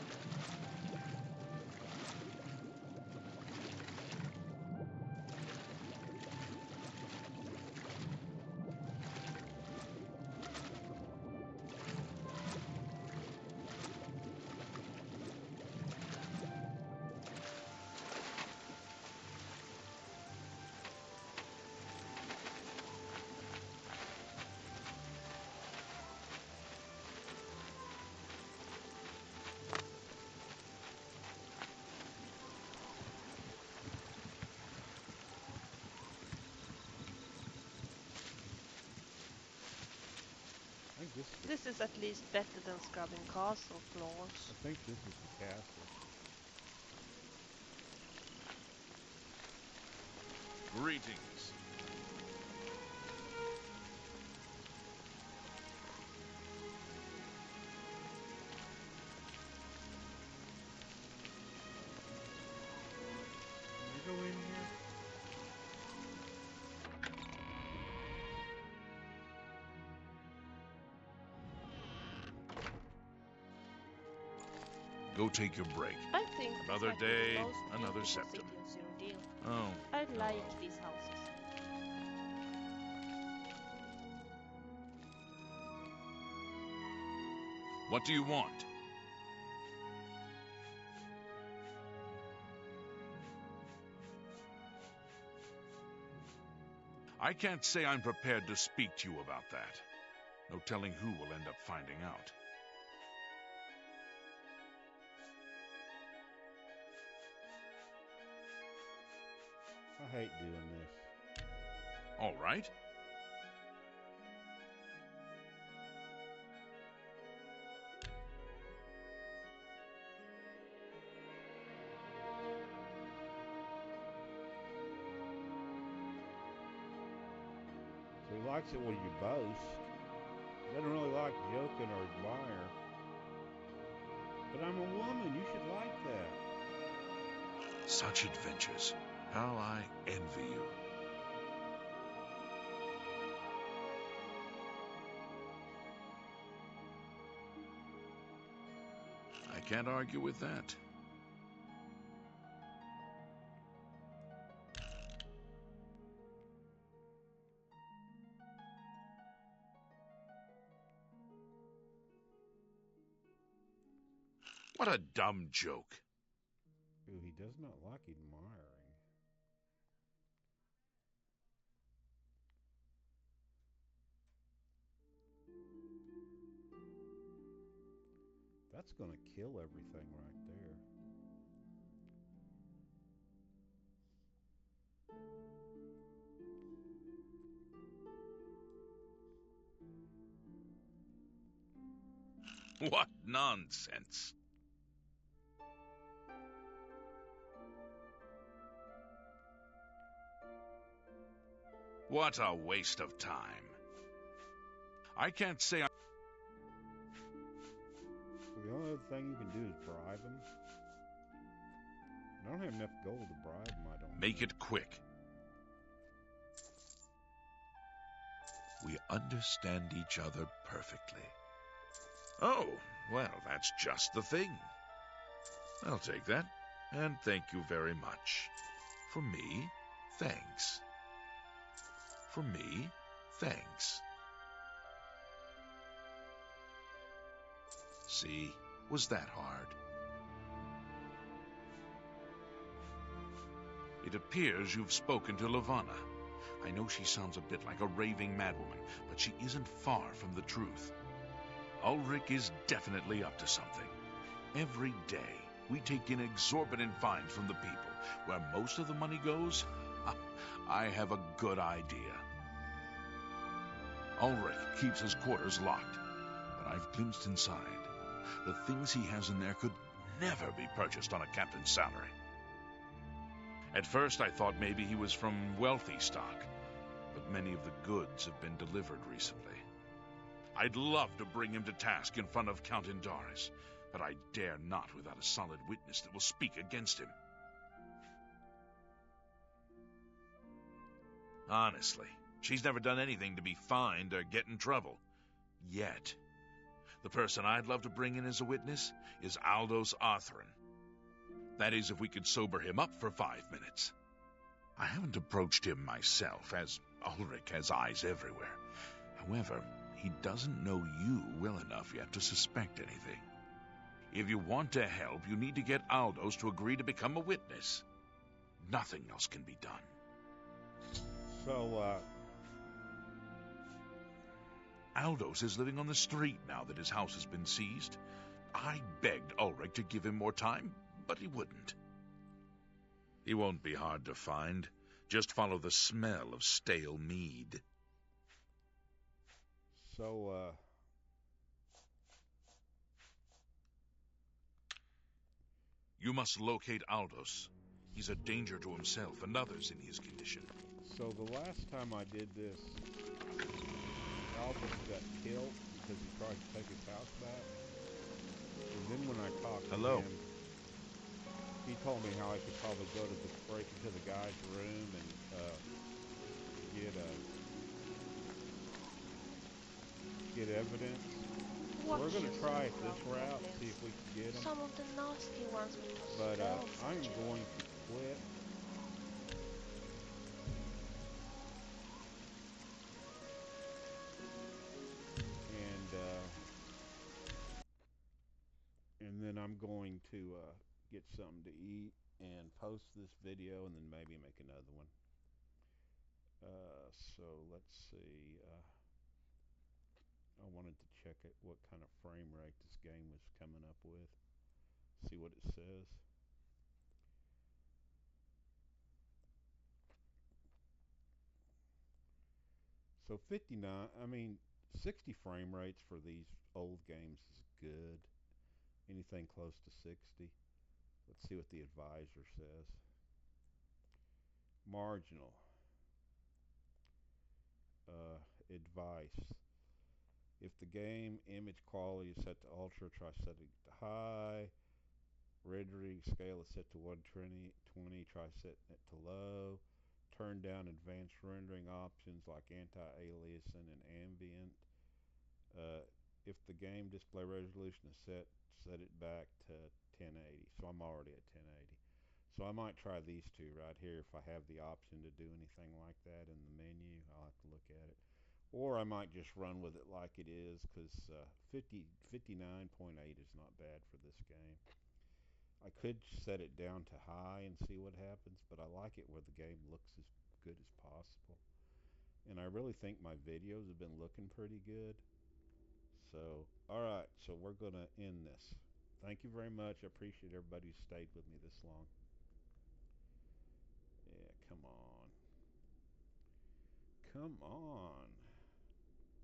I think This is at least better than scrubbing castle floors. I think this is the castle. Greetings. Can I go in here? Go take your break. I think this Another might be day, the most another beautiful septum. city in Cyrodiil. Oh. I no. like these houses. What do you want? I can't say I'm prepared to speak to you about that. No telling who will end up finding out. I hate doing this. All right. So he likes it when you boast. He doesn't really like joking or admire. But I'm a woman. You should like that. Such adventures. How I envy you. I can't argue with that. What a dumb joke. Ooh, he does not like admiring. That's going to kill everything right there. What nonsense. What a waste of time. I can't say I... So the only other thing you can do is bribe him. I don't have enough gold to bribe him, I don't Make think. it quick. We understand each other perfectly. Oh, well, that's just the thing. I'll take that, and thank you very much. For me, thanks. For me, thanks. See, was that hard? It appears you've spoken to Lavanna. I know she sounds a bit like a raving madwoman, but she isn't far from the truth. Ulrich is definitely up to something. Every day, we take in exorbitant fines from the people. Where most of the money goes, I have a good idea. Ulrich keeps his quarters locked, but I've glimpsed inside. The things he has in there could never be purchased on a captain's salary. At first, I thought maybe he was from wealthy stock, but many of the goods have been delivered recently. I'd love to bring him to task in front of Count Indaris, but I dare not without a solid witness that will speak against him. Honestly, she's never done anything to be fined or get in trouble. Yet. The person I'd love to bring in as a witness is Aldous Arthrin. That is, if we could sober him up for 5 minutes. I haven't approached him myself, as Ulrich has eyes everywhere. However, he doesn't know you well enough yet to suspect anything. If you want to help, you need to get Aldous to agree to become a witness. Nothing else can be done. So, Aldous is living on the street now that his house has been seized. I begged Ulrich to give him more time, but he wouldn't. He won't be hard to find. Just follow the smell of stale mead. So, You must locate Aldous. He's a danger to himself and others in his condition. So the last time I did this, Aldous got killed because he tried to take his house back. And then when I talked to him, he told me how I could probably go to break into the guy's room and get evidence. So we're going to try it this route, see if we can get him. Some of the nasty ones with But spells, I'm actually. going to quit. And then I'm going to get something to eat and post this video and then maybe make another one. So let's see. I wanted to check it, what kind of frame rate this game was coming up with. See what it says. So 59, I mean, 60 frame rates for these old games is good. Anything close to 60. Let's see what the advisor says. Marginal. Advice. If the game image quality is set to ultra, try setting it to high. Rendering scale is set to 120, try setting it to low. Turn down advanced rendering options like anti-aliasing and ambient. If the game display resolution is set it back to 1080. So I'm already at 1080. So I might try these two right here if I have the option to do anything like that in the menu. I'll have to look at it. Or I might just run with it like it is, because 59.8 is not bad for this game. I could set it down to high and see what happens, but I like it where the game looks as good as possible. And I really think my videos have been looking pretty good. So, alright, so we're going to end this. Thank you very much. I appreciate everybody who stayed with me this long. Yeah, come on. Come on.